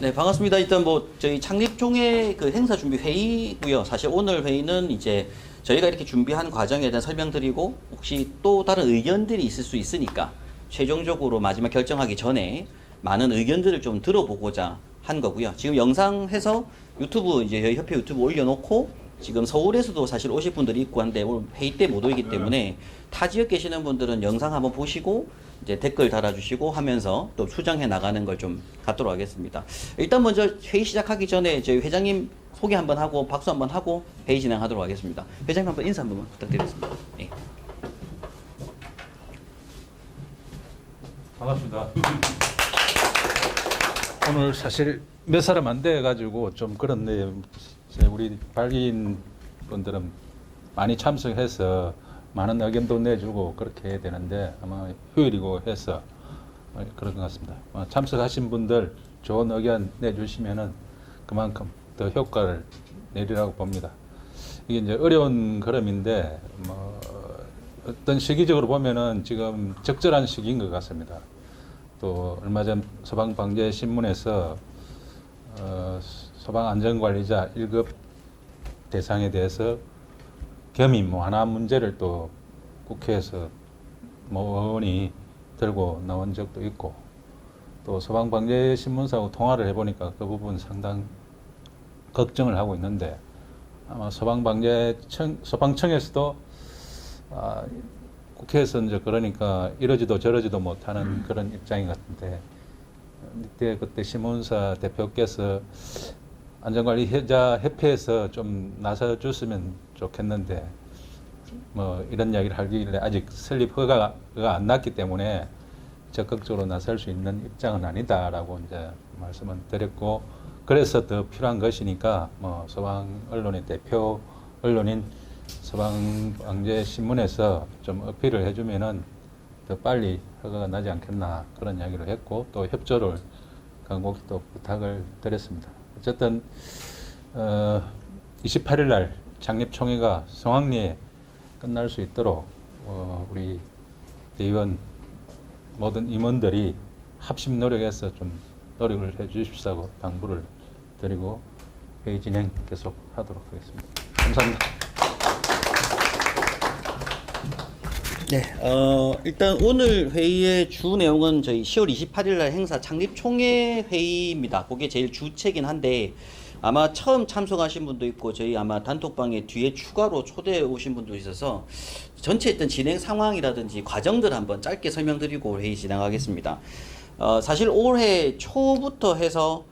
네, 반갑습니다. 일단 뭐 저희 창립총회 그 행사 준비 회의고요. 사실 오늘 회의는 이제 저희가 이렇게 준비한 과정에 대한 설명드리고 혹시 또 다른 의견들이 있을 수 있으니까 최종적으로 마지막 결정하기 전에 많은 의견들을 좀 들어보고자 한 거고요. 지금 영상 해서 유튜브 이제 저희 협회 유튜브 올려놓고 지금 서울에서도 사실 오실 분들이 있고 한데 오늘 회의 때 못 오기 때문에 타 지역 계시는 분들은 영상 한번 보시고 이제 댓글 달아주시고 하면서 또 수정해 나가는 걸 좀 갖도록 하겠습니다. 일단 먼저 회의 시작하기 전에 저희 회장님 소개 한번 하고 박수 한번 하고 회의 진행하도록 하겠습니다. 회장님 한번 인사 한번 부탁드리겠습니다. 네. 반갑습니다. 오늘 사실 몇 사람 안 돼가지고 좀 그런데 우리 발기인 분들은 많이 참석해서 많은 의견도 내주고 그렇게 해야 되는데 아마 휴일이고 해서 그런 것 같습니다. 참석하신 분들 좋은 의견 내주시면은 그만큼 더 효과를 내리라고 봅니다. 이게 이제 어려운 걸음인데 뭐 어떤 시기적으로 보면은 지금 적절한 시기인 것 같습니다. 또 얼마 전 소방방재신문에서 소방안전관리자 1급 대상에 대해서 겸임 완화 문제를 또 국회에서 뭐 의원이 들고 나온 적도 있고 또 소방방재신문사하고 통화를 해보니까 그 부분 상당 걱정을 하고 있는데 아마 소방청에서도 국회에서 이제 그러니까 이러지도 저러지도 못하는 그런 입장인 것 같은데 그때 신문사 대표께서 안전관리자 협회에서 좀 나서줬으면 좋겠는데 뭐 이런 이야기를 하길래 아직 설립 허가가 안 났기 때문에 적극적으로 나설 수 있는 입장은 아니다라고 이제 말씀을 드렸고 그래서 더 필요한 것이니까 뭐 소방 언론의 대표 언론인 소방방재신문에서 좀 어필을 해주면은 더 빨리 허가가 나지 않겠나 그런 이야기를 했고 또 협조를 간곡히 또 부탁을 드렸습니다. 어쨌든 28일 날 창립총회가 성황리에 끝날 수 있도록 우리 대의원 모든 임원들이 합심 노력해서 좀 노력을 해 주십사고 당부를 드리고 회의 진행 계속 하도록 하겠습니다. 감사합니다. 네, 일단 오늘 회의의 주 내용은 저희 10월 28일 날 행사 창립총회 회의입니다. 그게 제일 주체긴 한데 아마 처음 참석하신 분도 있고 저희 아마 단톡방에 뒤에 추가로 초대해 오신 분도 있어서 전체 어떤 진행 상황이라든지 과정들 한번 짧게 설명드리고 회의 진행하겠습니다. 사실 올해 초부터 해서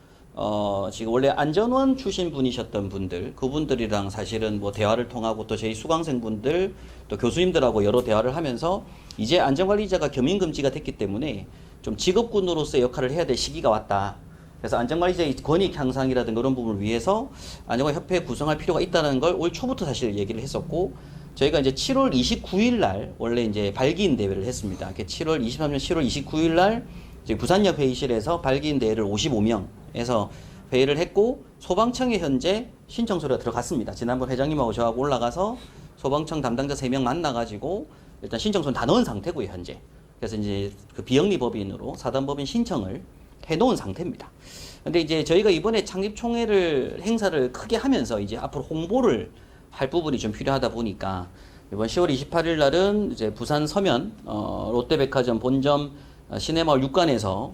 지금 원래 안전원 출신 분이셨던 분들, 그분들이랑 사실은 뭐 대화를 통하고 또 저희 수강생분들, 또 교수님들하고 여러 대화를 하면서 이제 안전관리자가 겸임금지가 됐기 때문에 좀 직업군으로서의 역할을 해야 될 시기가 왔다. 그래서 안전관리자의 권익 향상이라든가 그런 부분을 위해서 안전관리협회 구성할 필요가 있다는 걸 올 초부터 사실 얘기를 했었고, 저희가 이제 7월 29일 날 원래 이제 발기인 대회를 했습니다. 23년 7월 29일 날 부산역 회의실에서 발기인 대회를 55명에서 회의를 했고 소방청에 현재 신청서가 들어갔습니다. 지난번 회장님하고 저하고 올라가서 소방청 담당자 3명 만나가지고 일단 신청서는 다 넣은 상태고요, 현재. 그래서 이제 그 비영리 법인으로 사단법인 신청을 해놓은 상태입니다. 근데 이제 저희가 이번에 창립총회를 행사를 크게 하면서 이제 앞으로 홍보를 할 부분이 좀 필요하다 보니까 이번 10월 28일 날은 이제 부산 서면 롯데백화점 본점 시내마을 6관에서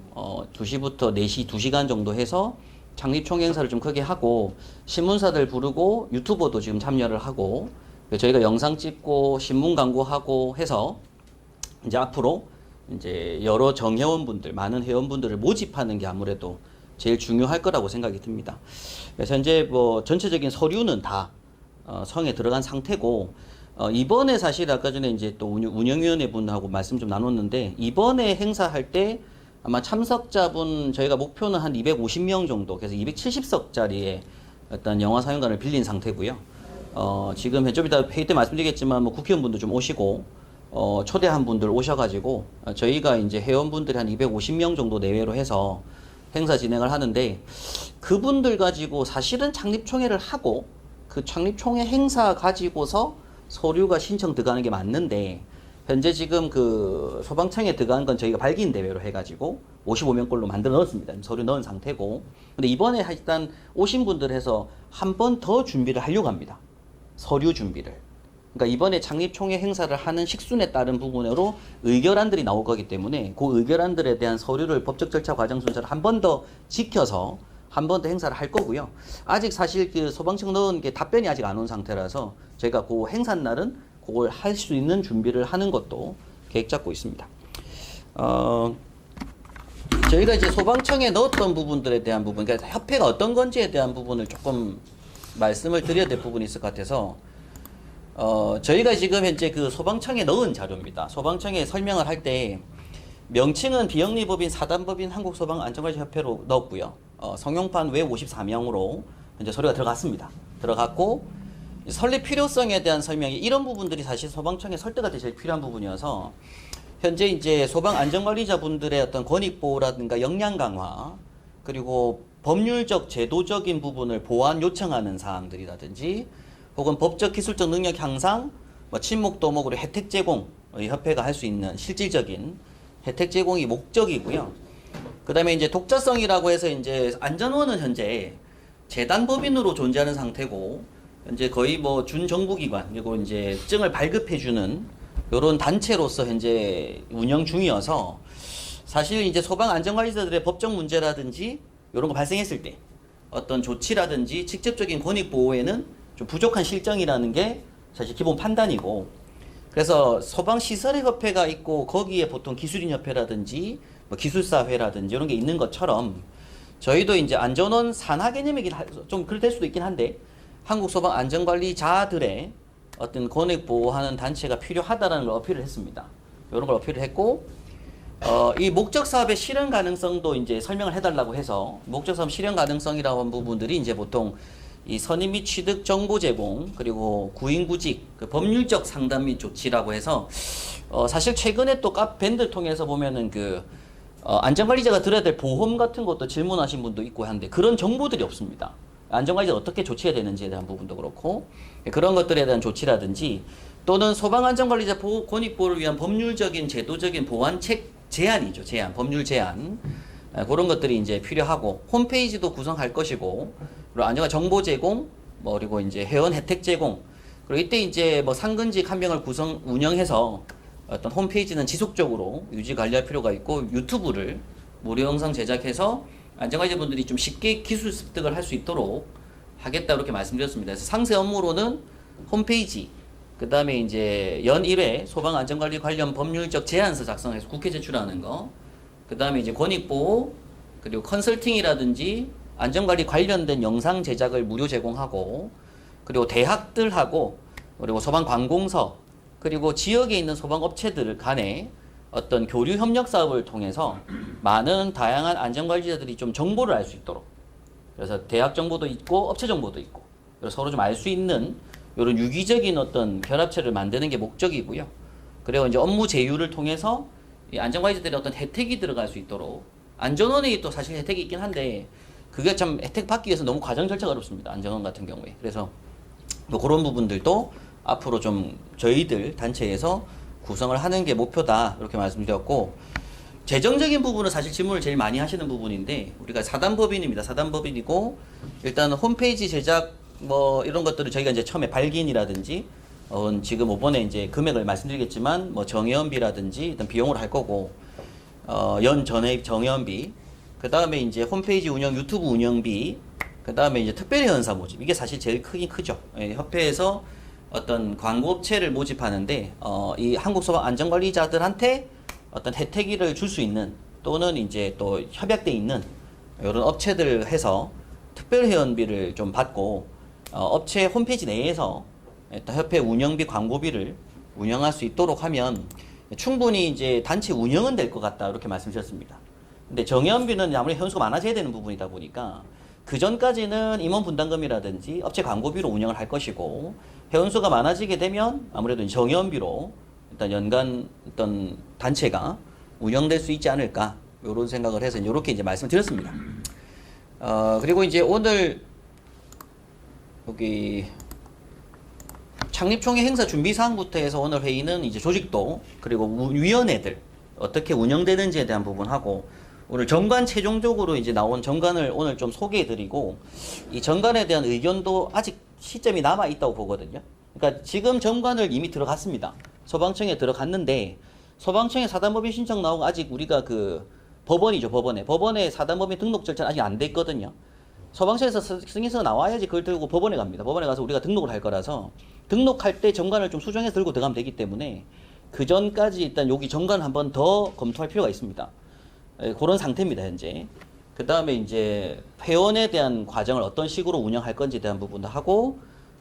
2시부터 4시 2시간 정도 해서 창립총회 행사를 좀 크게 하고 신문사들 부르고 유튜버도 지금 참여를 하고 저희가 영상 찍고 신문 광고하고 해서 이제 앞으로 이제 여러 정회원분들, 많은 회원분들을 모집하는 게 아무래도 제일 중요할 거라고 생각이 듭니다. 그래서 현재 뭐 전체적인 서류는 다 성에 들어간 상태고 이번에 사실 아까 전에 이제 또 운영위원회 분하고 말씀 좀 나눴는데 이번에 행사할 때 아마 참석자분 저희가 목표는 한 250명 정도, 그래서 270석짜리의 어떤 영화상영관을 빌린 상태고요. 지금 좀 이따 회의 때 말씀드리겠지만 뭐 국회의원분도 좀 오시고 초대한 분들 오셔가지고 저희가 이제 회원분들이 한 250명 정도 내외로 해서 행사 진행을 하는데 그분들 가지고 사실은 창립총회를 하고 그 창립총회 행사 가지고서 서류가 신청 들어가는 게 맞는데 현재 지금 그 소방청에 들어간 건 저희가 발기인 대회로 해가지고 55명꼴로 만들어 넣었습니다. 서류 넣은 상태고. 근데 이번에 일단 오신 분들 해서 한 번 더 준비를 하려고 합니다. 서류 준비를. 그러니까 이번에 창립총회 행사를 하는 식순에 따른 부분으로 의결안들이 나올 거기 때문에 그 의결안들에 대한 서류를 법적 절차 과정 순서를 한 번 더 지켜서 한 번 더 행사를 할 거고요. 아직 사실 그 소방청 넣은 게 답변이 아직 안 온 상태라서 저희가 그 행사 날은 그걸 할 수 있는 준비를 하는 것도 계획 잡고 있습니다. 저희가 이제 소방청에 넣었던 부분들에 대한 부분, 그러니까 협회가 어떤 건지에 대한 부분을 조금 말씀을 드려야 될 부분이 있을 것 같아서 저희가 지금 현재 그 소방청에 넣은 자료입니다. 소방청에 설명을 할 때 명칭은 비영리법인 사단법인 한국소방안전관리협회로 넣었고요. 성용판 외 54명으로 현재 서류가 들어갔습니다. 들어갔고 설립 필요성에 대한 설명이 이런 부분들이 사실 소방청에 설득할 때 제일 필요한 부분이어서 현재 이제 소방안전관리자분들의 어떤 권익보호라든가 역량 강화 그리고 법률적 제도적인 부분을 보완 요청하는 사항들이라든지 혹은 법적 기술적 능력 향상, 뭐 친목 도목으로 혜택 제공, 협회가 할 수 있는 실질적인 혜택 제공이 목적이고요. 그다음에 이제 독자성이라고 해서 이제 안전원은 현재 재단법인으로 존재하는 상태고 현재 거의 뭐 준정부기관 그리고 이제 증을 발급해주는 이런 단체로서 현재 운영 중이어서 사실 이제 소방 안전관리자들의 법적 문제라든지 이런 거 발생했을 때 어떤 조치라든지 직접적인 권익 보호에는 좀 부족한 실정이라는 게 사실 기본 판단이고 그래서 소방시설의 협회가 있고 거기에 보통 기술인협회라든지 뭐 기술사회라든지 이런 게 있는 것처럼 저희도 이제 안전원 산하 개념이긴 좀 그럴 수도 있긴 한데 한국 소방 안전관리자들의 어떤 권익 보호하는 단체가 필요하다라는 걸 어필을 했습니다. 이런 걸 어필을 했고 이 목적 사업의 실현 가능성도 이제 설명을 해달라고 해서 목적 사업 실현 가능성이라고 하는 부분들이 이제 보통 이 선임 및 취득 정보 제공 그리고 구인구직 그 법률적 상담 및 조치라고 해서 사실 최근에 또 밴드 통해서 보면은 그 안전관리자가 들어야 될 보험 같은 것도 질문하신 분도 있고 한데 그런 정보들이 없습니다. 안전관리자가 어떻게 조치해야 되는지에 대한 부분도 그렇고 그런 것들에 대한 조치라든지 또는 소방안전관리자 권익보호를 위한 법률적인 제도적인 보완책 제안이죠. 제안, 법률 제안 그런 것들이 이제 필요하고 홈페이지도 구성할 것이고 그리고 안전관 정보 제공 뭐 그리고 이제 회원 혜택 제공 그리고 이때 이제 뭐 상근직 한 명을 운영해서 어떤 홈페이지는 지속적으로 유지 관리할 필요가 있고 유튜브를 무료 영상 제작해서 안전관리자분들이 좀 쉽게 기술 습득을 할 수 있도록 하겠다 이렇게 말씀드렸습니다. 그래서 상세 업무로는 홈페이지 그 다음에 이제 연 1회 소방안전관리 관련 법률적 제안서 작성해서 국회 제출하는 거 그 다음에 이제 권익보호 그리고 컨설팅이라든지 안전관리 관련된 영상 제작을 무료 제공하고 그리고 대학들하고 그리고 소방관공서 그리고 지역에 있는 소방업체들 간에 어떤 교류 협력 사업을 통해서 많은 다양한 안전관리자들이 좀 정보를 알 수 있도록 그래서 대학 정보도 있고 업체 정보도 있고 그래서 서로 좀 알 수 있는 이런 유기적인 어떤 결합체를 만드는 게 목적이고요. 그리고 이제 업무 제휴를 통해서 이 안전관리자들의 어떤 혜택이 들어갈 수 있도록 안전원이 또 사실 혜택이 있긴 한데 그게 참 혜택 받기 위해서 너무 과정 절차가 어렵습니다. 안전원 같은 경우에. 그래서 뭐 그런 부분들도 앞으로 좀 저희들 단체에서 구성을 하는 게 목표다 이렇게 말씀드렸고 재정적인 부분은 사실 질문을 제일 많이 하시는 부분인데 우리가 사단법인입니다. 사단법인이고 일단 홈페이지 제작 뭐 이런 것들을 저희가 이제 처음에 발기인이라든지 지금 이번에 이제 금액을 말씀드리겠지만 뭐 정회원비라든지 일단 비용으로 할 거고 연 전액 정회원비 그 다음에 이제 홈페이지 운영 유튜브 운영비 그 다음에 이제 특별히 회원사 모집 이게 사실 제일 크긴 크죠. 협회에서 어떤 광고업체를 모집하는데 이 한국소방 안전관리자들한테 어떤 혜택을 줄 수 있는 또는 이제 또 협약돼 있는 이런 업체들 해서 특별 회원비를 좀 받고 업체 홈페이지 내에서 일단 협회 운영비 광고비를 운영할 수 있도록 하면 충분히 이제 단체 운영은 될 것 같다 이렇게 말씀드렸습니다. 근데 정회원비는 아무리 회원수가 많아져야 되는 부분이다 보니까 그 전까지는 임원 분담금이라든지 업체 광고비로 운영을 할 것이고 회원수가 많아지게 되면 아무래도 정회원비로 일단 연간 어떤 단체가 운영될 수 있지 않을까 이런 생각을 해서 이렇게 이제 말씀드렸습니다. 그리고 이제 오늘 여기 창립총회 행사 준비사항부터 해서 오늘 회의는 이제 조직도 그리고 위원회들 어떻게 운영되는지에 대한 부분하고 오늘 정관 최종적으로 이제 나온 정관을 오늘 좀 소개해드리고 이 정관에 대한 의견도 아직 시점이 남아 있다고 보거든요. 그러니까 지금 정관을 이미 들어갔습니다. 소방청에 들어갔는데 소방청에 사단법인 신청 나오고 아직 우리가 그 법원이죠, 법원에 사단법인 등록 절차는 아직 안 됐거든요. 소방청에서 승인서가 나와야지 그걸 들고 법원에 갑니다. 법원에 가서 우리가 등록을 할 거라서 등록할 때 정관을 좀 수정해서 들고 들어가면 되기 때문에 그 전까지 일단 여기 정관을 한번 더 검토할 필요가 있습니다. 그런 상태입니다, 현재. 그 다음에 이제 회원에 대한 과정을 어떤 식으로 운영할 건지에 대한 부분도 하고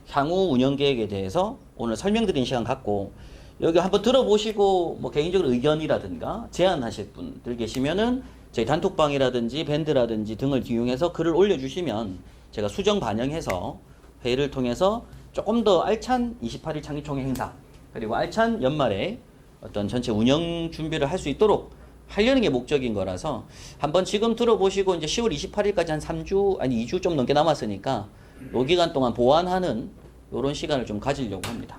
향후 운영 계획에 대해서 오늘 설명드리는 시간 갖고 여기 한번 들어보시고 뭐 개인적으로 의견이라든가 제안하실 분들 계시면은 저희 단톡방이라든지 밴드라든지 등을 이용해서 글을 올려주시면 제가 수정 반영해서 회의를 통해서 조금 더 알찬 28일 창립총회 행사 그리고 알찬 연말에 어떤 전체 운영 준비를 할 수 있도록 하려는 게 목적인 거라서 한번 지금 들어보시고 이제 10월 28일까지 한 3주 아니 2주 좀 넘게 남았으니까 요 기간 동안 보완하는 요런 시간을 좀 가지려고 합니다.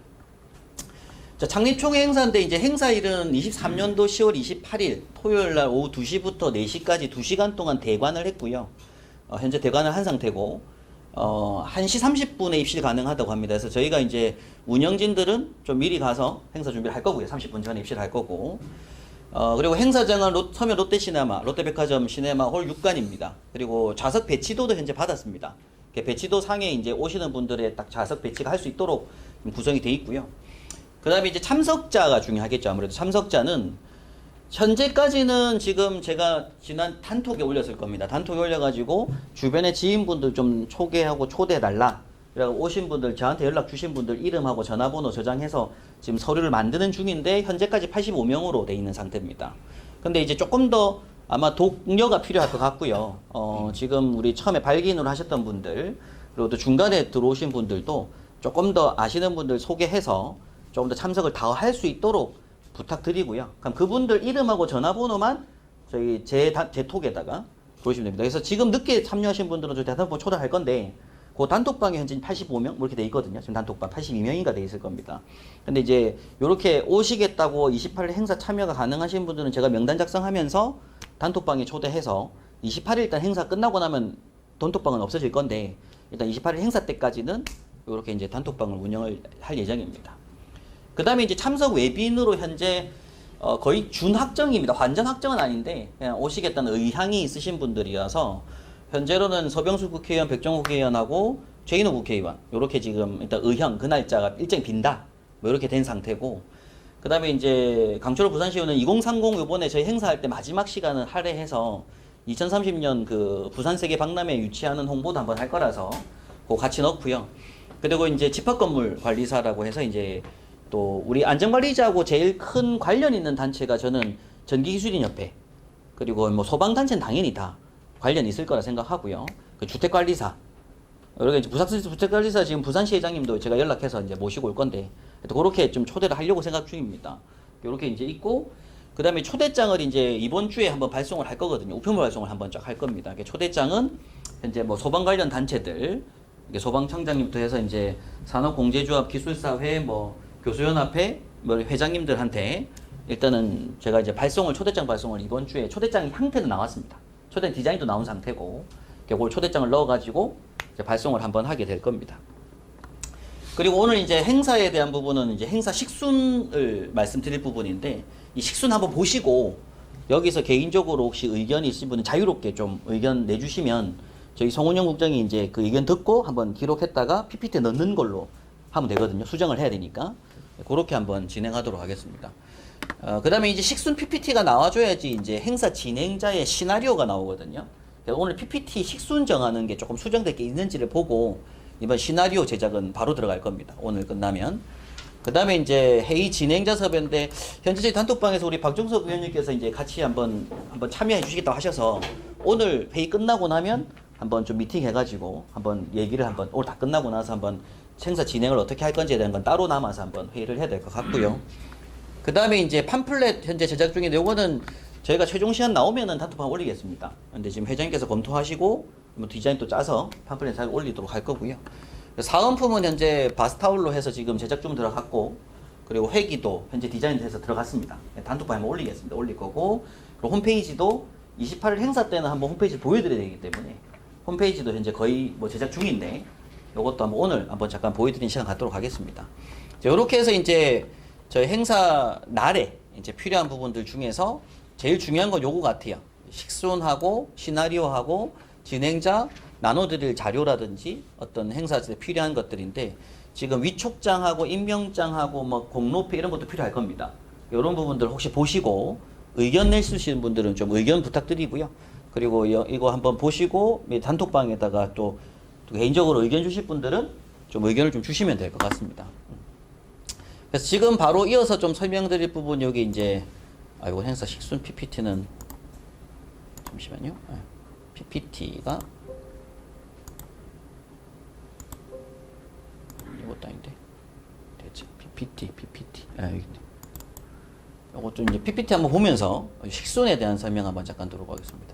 자, 창립총회 행사인데 이제 행사일은 23년도 10월 28일 토요일 날 오후 2시부터 4시까지 2시간 동안 대관을 했고요. 현재 대관을 한 상태고 1시 30분에 입실 가능하다고 합니다. 그래서 저희가 이제 운영진들은 좀 미리 가서 행사 준비를 할 거고요. 30분 전에 입실할 거고. 그리고 행사장은 서면 롯데시네마, 롯데백화점 시네마홀 6관입니다. 그리고 좌석 배치도도 현재 받았습니다. 배치도 상에 이제 오시는 분들의 딱 좌석 배치가 할 수 있도록 구성이 돼 있고요. 그 다음에 이제 참석자가 중요하겠죠. 아무래도 참석자는 현재까지는 지금 제가 지난 단톡에 올렸을 겁니다. 단톡에 올려가지고 주변에 지인분들 좀 초대하고 초대해달라. 그래서 오신 분들, 저한테 연락 주신 분들 이름하고 전화번호 저장해서 지금 서류를 만드는 중인데 현재까지 85명으로 돼 있는 상태입니다. 근데 이제 조금 더 아마 독려가 필요할 것 같고요. 지금 우리 처음에 발기인으로 하셨던 분들 그리고 또 중간에 들어오신 분들도 조금 더 아시는 분들 소개해서 조금 더 참석을 다 할 수 있도록 부탁드리고요. 그럼 그분들 이름하고 전화번호만 저희 제 톡에다가 보시면 됩니다. 그래서 지금 늦게 참여하신 분들은 저희 단톡방 초대할 건데 그 단톡방에 현재 85명 뭐 이렇게 돼 있거든요. 지금 단톡방 82명인가 돼 있을 겁니다. 근데 이제 이렇게 오시겠다고 28일 행사 참여가 가능하신 분들은 제가 명단 작성하면서 단톡방에 초대해서 28일 일단 행사 끝나고 나면 단톡방은 없어질 건데 일단 28일 행사 때까지는 이렇게 이제 단톡방을 운영을 할 예정입니다. 그 다음에 이제 참석 외빈으로 현재 거의 준확정입니다. 완전 확정은 아닌데 그냥 오시겠다는 의향이 있으신 분들이라서 현재로는 서병수 국회의원, 백종원 국회의원하고 최인호 국회의원 이렇게 지금 일단 의향 그 날짜가 일정이 빈다 뭐 이렇게 된 상태고 그 다음에 이제 강철호 부산시의원은 2030 요번에 저희 행사할 때 마지막 시간을 할애해서 2030년 그 부산 세계 박람회 유치하는 홍보도 한번 할 거라서 그거 같이 넣고요. 그리고 이제 집합건물 관리사라고 해서 이제 또 우리 안전관리자하고 제일 큰 관련 있는 단체가 저는 전기기술인협회 그리고 뭐 소방단체는 당연히 다 관련이 있을 거라 생각하고요. 그 주택관리사 여러 이제 주택관리사 지금 부산시 회장님도 제가 연락해서 이제 모시고 올 건데 또 그렇게 좀 초대를 하려고 생각 중입니다. 이렇게 이제 있고 그 다음에 초대장을 이제 이번 주에 한번 발송을 할 거거든요. 우편물 발송을 한번 쫙 할 겁니다. 초대장은 현재 뭐 소방 관련 단체들 소방청장님부터 해서 이제 산업공제조합 기술사회 뭐 교수연합회 뭐 회장님들한테 일단은 제가 이제 초대장 발송을 이번 주에 초대장 형태도 나왔습니다. 초대 디자인도 나온 상태고 그걸 초대장을 넣어가지고 이제 발송을 한번 하게 될 겁니다. 그리고 오늘 이제 행사에 대한 부분은 이제 행사 식순을 말씀드릴 부분인데 이 식순 한번 보시고 여기서 개인적으로 혹시 의견이 있으신 분은 자유롭게 좀 의견 내주시면 저희 송은영 국장이 이제 그 의견 듣고 한번 기록했다가 PPT에 넣는 걸로 하면 되거든요. 수정을 해야 되니까. 그렇게 한번 진행하도록 하겠습니다. 그 다음에 이제 식순 PPT가 나와줘야지 이제 행사 진행자의 시나리오가 나오거든요. 오늘 PPT 식순 정하는 게 조금 수정될 게 있는지를 보고 이번 시나리오 제작은 바로 들어갈 겁니다. 오늘 끝나면. 그 다음에 이제 회의 진행자 섭외인데 현재 저희 단톡방에서 우리 박종석 의원님께서 이제 같이 한번 참여해 주시겠다고 하셔서 오늘 회의 끝나고 나면 한번 좀 미팅 해가지고 한번 얘기를 오늘 다 끝나고 나서 한번 행사 진행을 어떻게 할 건지에 대한 건 따로 남아서 한번 회의를 해야 될 것 같고요. 그 다음에 이제 팜플렛 현재 제작 중인데 요거는 저희가 최종 시간 나오면은 단톡방 올리겠습니다. 근데 지금 회장님께서 검토하시고 뭐 디자인 또 짜서 팜플렛 잘 올리도록 할 거고요. 사은품은 현재 바스타올로 해서 지금 제작 중 들어갔고, 그리고 회기도 현재 디자인돼서 들어갔습니다. 단톡방에 한번 올리겠습니다. 올릴 거고, 그리고 홈페이지도 28일 행사 때는 한번 홈페이지 보여드려야 되기 때문에 홈페이지도 현재 거의 뭐 제작 중인데, 이것도 한번 오늘 한번 잠깐 보여드리는 시간 갖도록 하겠습니다. 이렇게 해서 이제 저희 행사 날에 이제 필요한 부분들 중에서 제일 중요한 건 요거 같아요. 식순하고 시나리오하고 진행자 나눠드릴 자료라든지 어떤 행사 때 필요한 것들인데, 지금 위촉장하고 임명장하고 뭐 공로패 이런 것도 필요할 겁니다. 이런 부분들 혹시 보시고 의견 낼 수 있는 분들은 좀 의견 부탁드리고요. 그리고 이거 한번 보시고 단톡방에다가 또 개인적으로 의견 주실 분들은 좀 의견을 좀 주시면 될 것 같습니다. 그래서 지금 바로 이어서 좀 설명드릴 부분, 여기 이제 이거 행사 식순 PPT는 잠시만요. PPT가 이것도 아닌데 대체 PPT. 이것도 이제 PPT 한번 보면서 식순에 대한 설명 한번 잠깐 들어보고 하겠습니다.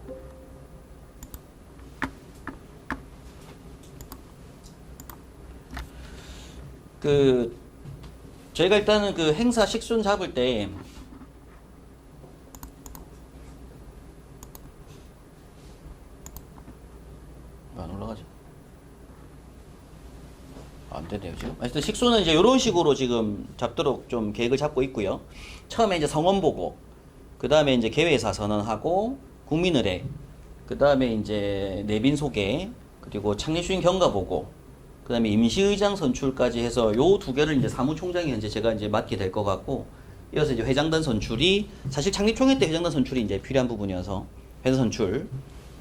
저희가 일단은 그 행사 식순 잡을 때 안 올라가죠? 안 되네요, 지금. 하여튼 식수는 이제 이런 식으로 지금 잡도록 좀 계획을 잡고 있고요. 처음에 이제 성원 보고, 그 다음에 이제 개회사 선언하고, 국민의례, 그 다음에 이제 내빈 소개, 그리고 창립주인 경과 보고, 그 다음에 임시의장 선출까지 해서 요 두 개를 이제 사무총장이 현재 제가 이제 맡게 될 것 같고, 이어서 이제 회장단 선출이, 사실 창립총회 때 회장단 선출이 이제 필요한 부분이어서, 회장 선출,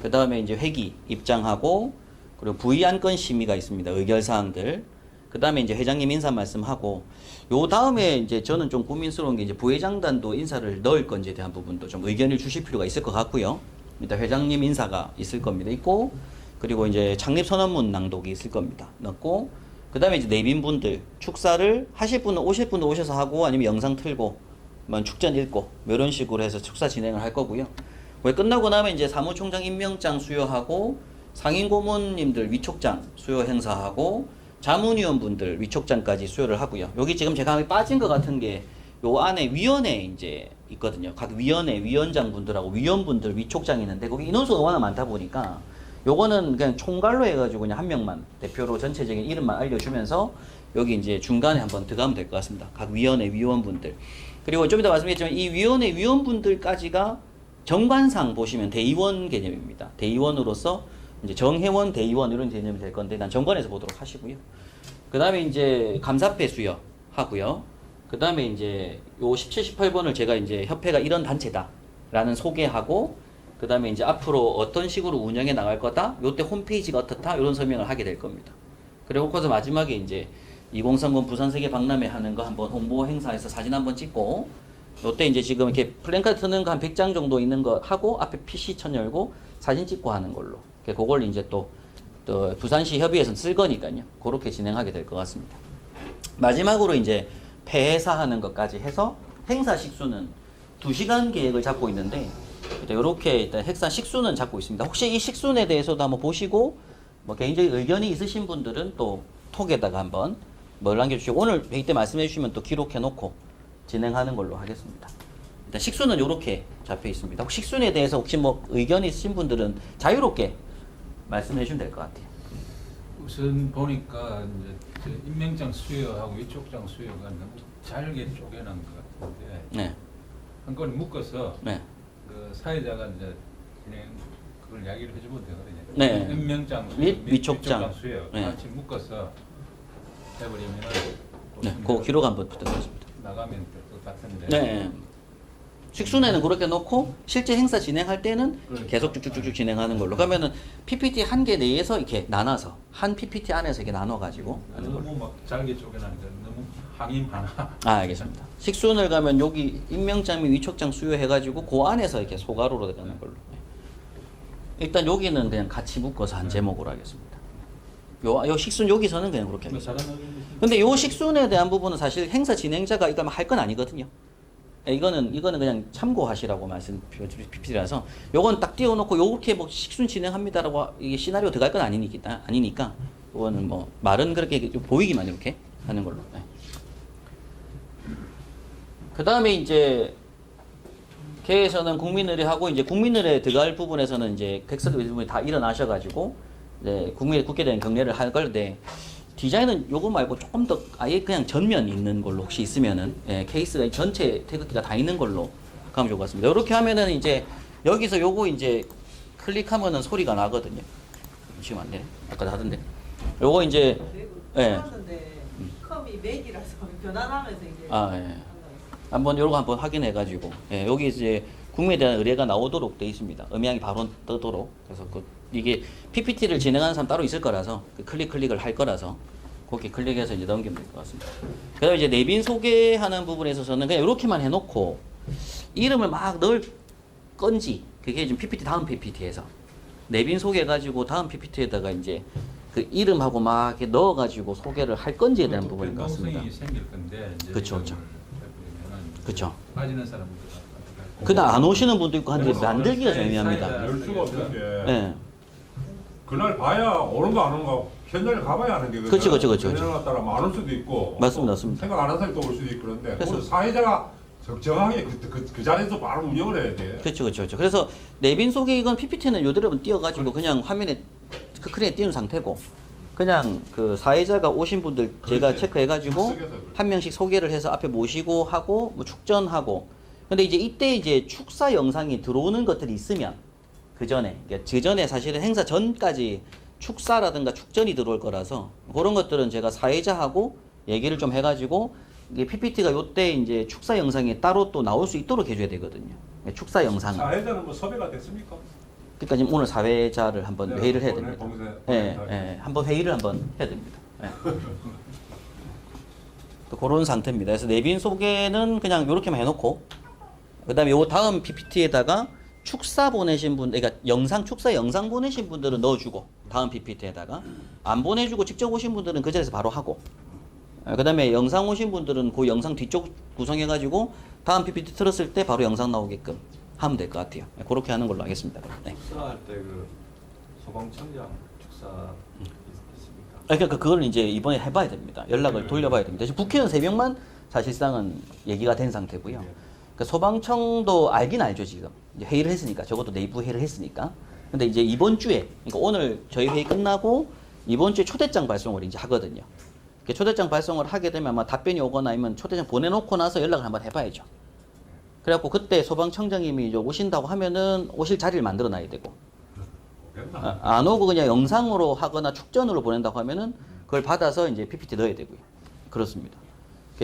그 다음에 이제 회기 입장하고, 그리고 부의 안건 심의가 있습니다. 의결사항들. 그 다음에 이제 회장님 인사 말씀하고, 요 다음에 이제 저는 좀 고민스러운 게 이제 부회장단도 인사를 넣을 건지에 대한 부분도 좀 의견을 주실 필요가 있을 것 같고요. 일단 회장님 인사가 있을 겁니다. 있고, 그리고 이제 창립 선언문 낭독이 있을 겁니다. 넣고, 그 다음에 이제 내빈분들, 축사를 하실 분은 오실 분은 오셔서 하고, 아니면 영상 틀고, 축전 읽고, 뭐 이런 식으로 해서 축사 진행을 할 거고요. 왜 끝나고 나면 이제 사무총장 임명장 수여하고, 상임고문님들 위촉장 수요 행사하고, 자문위원분들 위촉장까지 수요를 하고요. 여기 지금 제가 빠진 것 같은 게 요 안에 위원회 이제 있거든요. 각 위원회 위원장분들하고 위원분들 위촉장이 있는데 거기 인원수가 워낙 많다 보니까 요거는 그냥 총괄로 해가지고 그냥 한 명만 대표로 전체적인 이름만 알려주면서 여기 이제 중간에 한번 들어가면 될 것 같습니다. 각 위원회 위원분들. 그리고 좀 이따 말씀드렸지만 이 위원회 위원분들까지가 정관상 보시면 대의원 개념입니다. 대의원으로서 이제 정회원, 대의원 이런 개념이 될 건데 난 정관에서 보도록 하시고요. 그 다음에 이제 감사패 수여 하고요. 그 다음에 이제 요 17, 18번을 제가 이제 협회가 이런 단체다라는 소개하고, 그 다음에 이제 앞으로 어떤 식으로 운영해 나갈 거다, 요때 홈페이지가 어떻다, 이런 설명을 하게 될 겁니다. 그리고 거기서 마지막에 이제 2030 부산세계 박람회 하는 거 한번 홍보 행사에서 사진 한번 찍고, 요때 이제 지금 이렇게 플랜카드 트는 거 한 100장 정도 있는 거 하고, 앞에 PC 천 열고 사진 찍고 하는 걸로. 그걸 이제 또 부산시 협의회에서 쓸 거니까요. 그렇게 진행하게 될 것 같습니다. 마지막으로 이제 폐회사하는 것까지 해서 행사 식수는 2시간 계획을 잡고 있는데, 이렇게 일단 행사 식수는 잡고 있습니다. 혹시 이 식순에 대해서도 한번 보시고, 뭐 개인적인 의견이 있으신 분들은 또 톡에다가 한번 뭘 남겨주시고, 오늘 회의 때 말씀해 주시면 또 기록해 놓고 진행하는 걸로 하겠습니다. 일단 식수는 이렇게 잡혀 있습니다. 혹시 식순에 대해서 혹시 뭐 의견이 있으신 분들은 자유롭게 말씀해 주시면 될 것 같아요. 우선 보니까 이제 임명장 수여하고 위촉장 수여가 너무 잘게 쪼개놓은 것 같은데, 네. 한꺼번에 묶어서 네. 그 사회자가 이제 진행 그걸 이야기를 해주면 되거든요. 네. 임명장 수여 및 위촉장 수여 네. 같이 묶어서 해버리면 네. 그 기록 한번 부탁드리겠습니다. 나가면 똑같은데. 네. 식순에는 그렇게 놓고 실제 행사 진행할 때는 그러니까. 계속 쭉쭉쭉 진행하는 걸로. 그러면은 PPT 한 개 내에서 이렇게 나눠서 한 PPT 안에서 이렇게 나눠 가지고 하는 걸로. 너무 막 잘게 쪼개나니까 너무 항임 하나. 알겠습니다. 식순을 가면 여기 임명장 및 위촉장 수여해 가지고 그 안에서 이렇게 소가로로 들어가는 걸로. 네. 일단 여기는 그냥 같이 묶어서 한 제목으로 하겠습니다. 요 식순 여기서는 그냥 그렇게 합니다. 근데 요 식순에 대한 부분은 사실 행사 진행자가 이거 할 건 아니거든요. 이거는 그냥 참고하시라고 말씀 PPT라서 요건 딱 띄워놓고 요렇게 뭐 식순 진행합니다라고 이게 시나리오 들어갈 건 아니니까 그거는 뭐 말은 그렇게 좀 보이기만 이렇게 하는 걸로. 네. 그 다음에 이제 개에서는 국민의례하고 이제 국민의례 들어갈 부분에서는 이제 객석의 부분이 다 일어나셔가지고 이제 국회에 대한 경례를 할 건데 디자인은 요거 말고 조금 더 아예 그냥 전면 있는 걸로 혹시 있으면은 예, 케이스가 전체 태극기가 다 있는 걸로 가면 좋을 것 같습니다. 이렇게 하면은 이제 여기서 요거 이제 클릭하면은 소리가 나거든요. 지금 안 되네. 아까 하던데. 요거 이제 예. 컴이 맥이라서 변환하면서 이제 아 예. 한번 요거 한번 확인해 가지고 예, 여기 이제 국민에 대한 의뢰가 나오도록 돼 있습니다. 음향이 바로 뜨도록. 그래서 이게 PPT를 진행하는 사람 따로 있을 거라서 클릭을 할 거라서 그렇게 클릭해서 이제 넘기면 될 것 같습니다. 그다음에 이제 내빈 소개하는 부분에 있어서는 그냥 이렇게만 해놓고 이름을 막 넣을 건지 그게 지금 PPT 다음 PPT에서 내빈 소개 가지고 다음 PPT에다가 이제 그 이름하고 막 이렇게 넣어가지고 소개를 할 건지에 대한 부분인 것 같습니다. 변동성이 생길 건데 이제 그쵸, 이름을 그쵸. 해버리면은 이제 그쵸. 빠지는 사람들 그날 안 오시는 분도 있고 한데 만들기가 좀 애매합니다. 열 수가 없는 게 예. 그날 봐야 오는가 안 오는가 현장에 가봐야 하는 게 그쵸. 현장에 따라 안 올 수도 있고 맞습니다, 또 맞습니다. 생각 안 한 사람이 또 올 수도 있고 그런데 그래서- 그걸 사회자가 적정하게 그 자리에서 바로 운영을 해야 돼. 그렇죠. 그래서 내빈 소개 이건 PPT는 요대로 띄워가지고 그냥 화면에 스크린에 띄운 상태고 그냥 그 사회자가 오신 분들 제가 그렇지. 체크해가지고 즉석에서 그렇지. 한 명씩 소개를 해서 앞에 모시고 하고 뭐 축전하고 근데 이제 이때 이제 축사 영상이 들어오는 것들이 있으면 그 전에 사실은 행사 전까지 축사라든가 축전이 들어올 거라서 그런 것들은 제가 사회자하고 얘기를 좀 해가지고 이게 PPT가 요때 이제 축사 영상이 따로 또 나올 수 있도록 해줘야 되거든요. 축사 영상을. 사회자는 뭐 섭외가 됐습니까? 그러니까 지금 오늘 사회자를 한번 네, 회의를 해야 오늘 됩니다. 봉쇄- 예, 한번 회의를 한번 해야 됩니다. 예. 또 그런 상태입니다. 그래서 내빈 소개는 그냥 이렇게만 해놓고, 그 다음에 요 다음 PPT에다가 축사 보내신 분, 그러니까 축사 영상 보내신 분들은 넣어주고, 다음 PPT에다가 안 보내주고 직접 오신 분들은 그 자리에서 바로 하고, 그 다음에 영상 오신 분들은 그 영상 뒤쪽 구성해가지고 다음 PPT 틀었을 때 바로 영상 나오게끔 하면 될 것 같아요. 그렇게 하는 걸로 하겠습니다. 네. 축사할 때 그 소방청장 축사 있습니까? 그러니까 그걸 이제 이번에 해봐야 됩니다. 연락을 돌려봐야 됩니다. 지금 국회의원 3명만 사실상은 얘기가 된 상태고요. 그러니까 소방청도 알긴 알죠, 지금. 이제 회의를 했으니까. 적어도 내부 회의를 했으니까. 근데 이제 이번 주에, 그러니까 오늘 저희 회의 끝나고 이번 주에 초대장 발송을 이제 하거든요. 초대장 발송을 하게 되면 아마 답변이 오거나 아니면 초대장 보내놓고 나서 연락을 한번 해봐야죠. 그래갖고 그때 소방청장님이 이제 오신다고 하면은 오실 자리를 만들어 놔야 되고, 안 오고 그냥 영상으로 하거나 축전으로 보낸다고 하면은 그걸 받아서 이제 PPT 넣어야 되고요. 그렇습니다.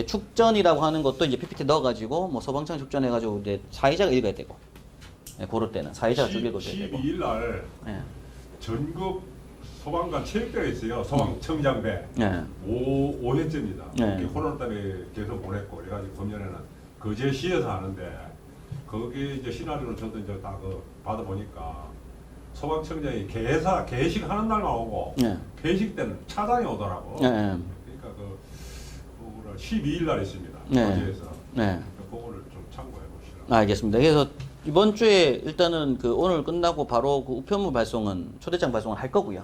축전이라고 하는 것도 이제 PPT 넣어가지고 뭐 소방청 축전해가지고 이제 사회자가 읽어야 되고, 예, 그럴 때는 사회자가 쭉 읽어줘야 되고. 12일 날 예. 전국 소방관 체육대회가 있어요. 소방청장배. 예. 5회째입니다. 네. 코로나 때문에 계속 보냈고 그래가지고 금년에는 거제시에서 하는데 거기 이제 시나리오를 저도 이제 다 받아보니까 소방청장이 개식 하는 날만 오고 예. 회식 때는 차장이 오더라고. 예. 예. 그러니까 12일 날 있습니다. 네. 거제에서. 네. 그거를 좀 참고해 보시라고. 알겠습니다. 그래서 이번 주에 일단은 그 오늘 끝나고 바로 그 우편물 발송은 초대장 발송을 할 거고요.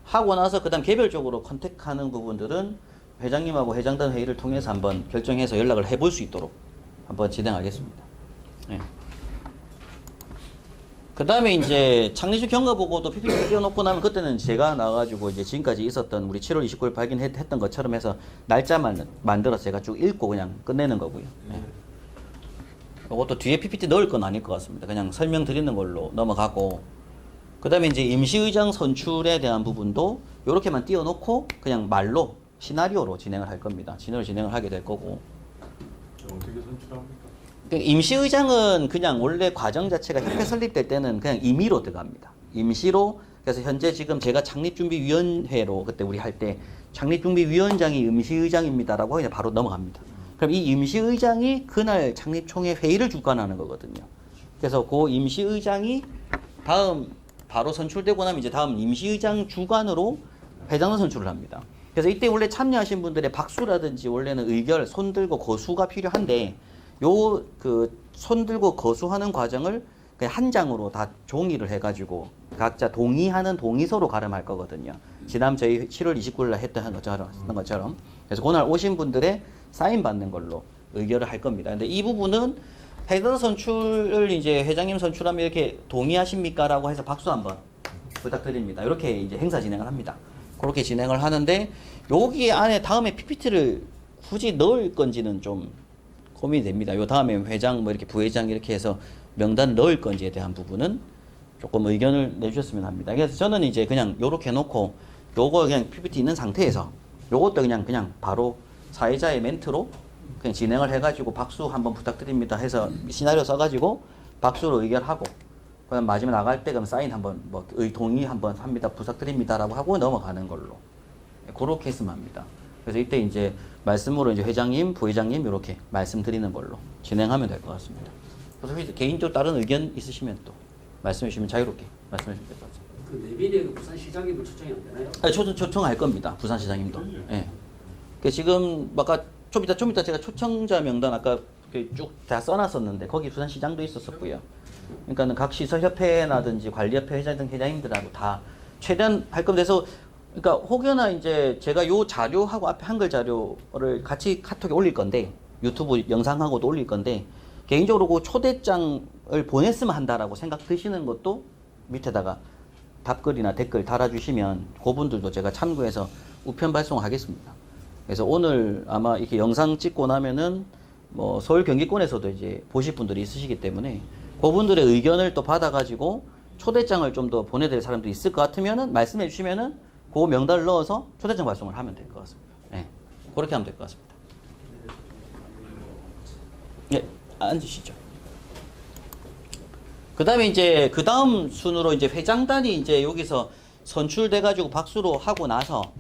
하고 나서 그다음 개별적으로 컨택하는 부분들은 회장님하고 회장단 회의를 통해서 한번 결정해서 연락을 해볼 수 있도록 한번 진행하겠습니다. 네. 그 다음에 이제 창리주 경과보고도 PPT 띄워놓고 나면 그때는 제가 나와가지고 이제 지금까지 있었던 우리 7월 29일 발견했던 것처럼 해서 날짜만 만들어서 제가 쭉 읽고 그냥 끝내는 거고요. 네. 이것도 뒤에 PPT 넣을 건 아닐 것 같습니다. 그냥 설명드리는 걸로 넘어가고, 그 다음에 이제 임시의장 선출에 대한 부분도 이렇게만 띄워놓고 그냥 말로 시나리오로 진행을 할 겁니다. 진행을 하게 될 거고. 어떻게 선출합니까? 임시의장은 그냥 원래 과정 자체가 협회 설립될 때는 그냥 임의로 들어갑니다. 임시로. 그래서 현재 지금 제가 창립준비위원회로 그때 우리 할 때 창립준비위원장이 임시의장입니다라고 그냥 바로 넘어갑니다. 그럼 이 임시의장이 그날 창립총회 회의를 주관하는 거거든요. 그래서 그 임시의장이 다음 바로 선출되고 나면 이제 다음 임시의장 주관으로 회장을 선출을 합니다. 그래서 이때 원래 참여하신 분들의 박수라든지 원래는 의결, 손들고 거수가 필요한데 요 그 손들고 거수하는 과정을 그냥 한 장으로 다 종이를 해가지고 각자 동의하는 동의서로 가름할 거거든요. 지난 저희 7월 29일 날 했던 것처럼. 그래서 그날 오신 분들의 사인 받는 걸로 의결을 할 겁니다. 근데 이 부분은 헤더 선출을 이제 회장님 선출하면 이렇게 동의하십니까? 라고 해서 박수 한번 부탁드립니다. 이렇게 이제 행사 진행을 합니다. 그렇게 진행을 하는데 여기 안에 다음에 PPT를 굳이 넣을 건지는 좀 고민이 됩니다. 요 다음에 회장 뭐 이렇게 부회장 이렇게 해서 명단 넣을 건지에 대한 부분은 조금 의견을 내주셨으면 합니다. 그래서 저는 이제 그냥 요렇게 해놓고 요거 그냥 PPT 있는 상태에서 요것도 그냥 바로 사회자의 멘트로 그냥 진행을 해가지고 박수 한번 부탁드립니다 해서 시나리오 써가지고 박수로 의결하고 그다음 마지막에 나갈 때 그럼 사인 한번 뭐 동의 한번 합니다 부탁드립니다라고 하고 넘어가는 걸로 그렇게 했으면 합니다. 그래서 이때 이제 말씀으로 이제 회장님, 부회장님 이렇게 말씀드리는 걸로 진행하면 될 것 같습니다. 그래서 개인적으로 다른 의견 있으시면 또 말씀해 주시면 자유롭게 말씀해 주시면 될 것 같습니다. 그 내비대 그 부산시장님도 초청이 안 되나요? 아니, 초청할 겁니다. 부산시장님도. 예. 그 지금 아까 좀 이따 제가 초청자 명단 아까 쭉 다 써놨었는데 거기 부산시장도 있었었고요. 그러니까는 각 시설협회나든지 관리협회 회장 등 회장님들하고 다 최대한 할 겁니다. 그래서 그러니까 혹여나 이제 제가 요 자료하고 앞에 한글 자료를 같이 카톡에 올릴 건데 유튜브 영상하고도 올릴 건데 개인적으로 그 초대장을 보냈으면 한다라고 생각 드시는 것도 밑에다가 답글이나 댓글 달아주시면 그분들도 제가 참고해서 우편 발송하겠습니다. 그래서 오늘 아마 이렇게 영상 찍고 나면은 뭐 서울 경기권에서도 이제 보실 분들이 있으시기 때문에 그분들의 의견을 또 받아가지고 초대장을 좀 더 보내드릴 사람도 있을 것 같으면은 말씀해 주시면은 그 명단을 넣어서 초대장 발송을 하면 될 것 같습니다. 예. 그렇게 하면 될 것 같습니다. 예, 앉으시죠. 그 다음에 이제 그 다음 순으로 이제 회장단이 이제 여기서 선출돼가지고 박수로 하고 나서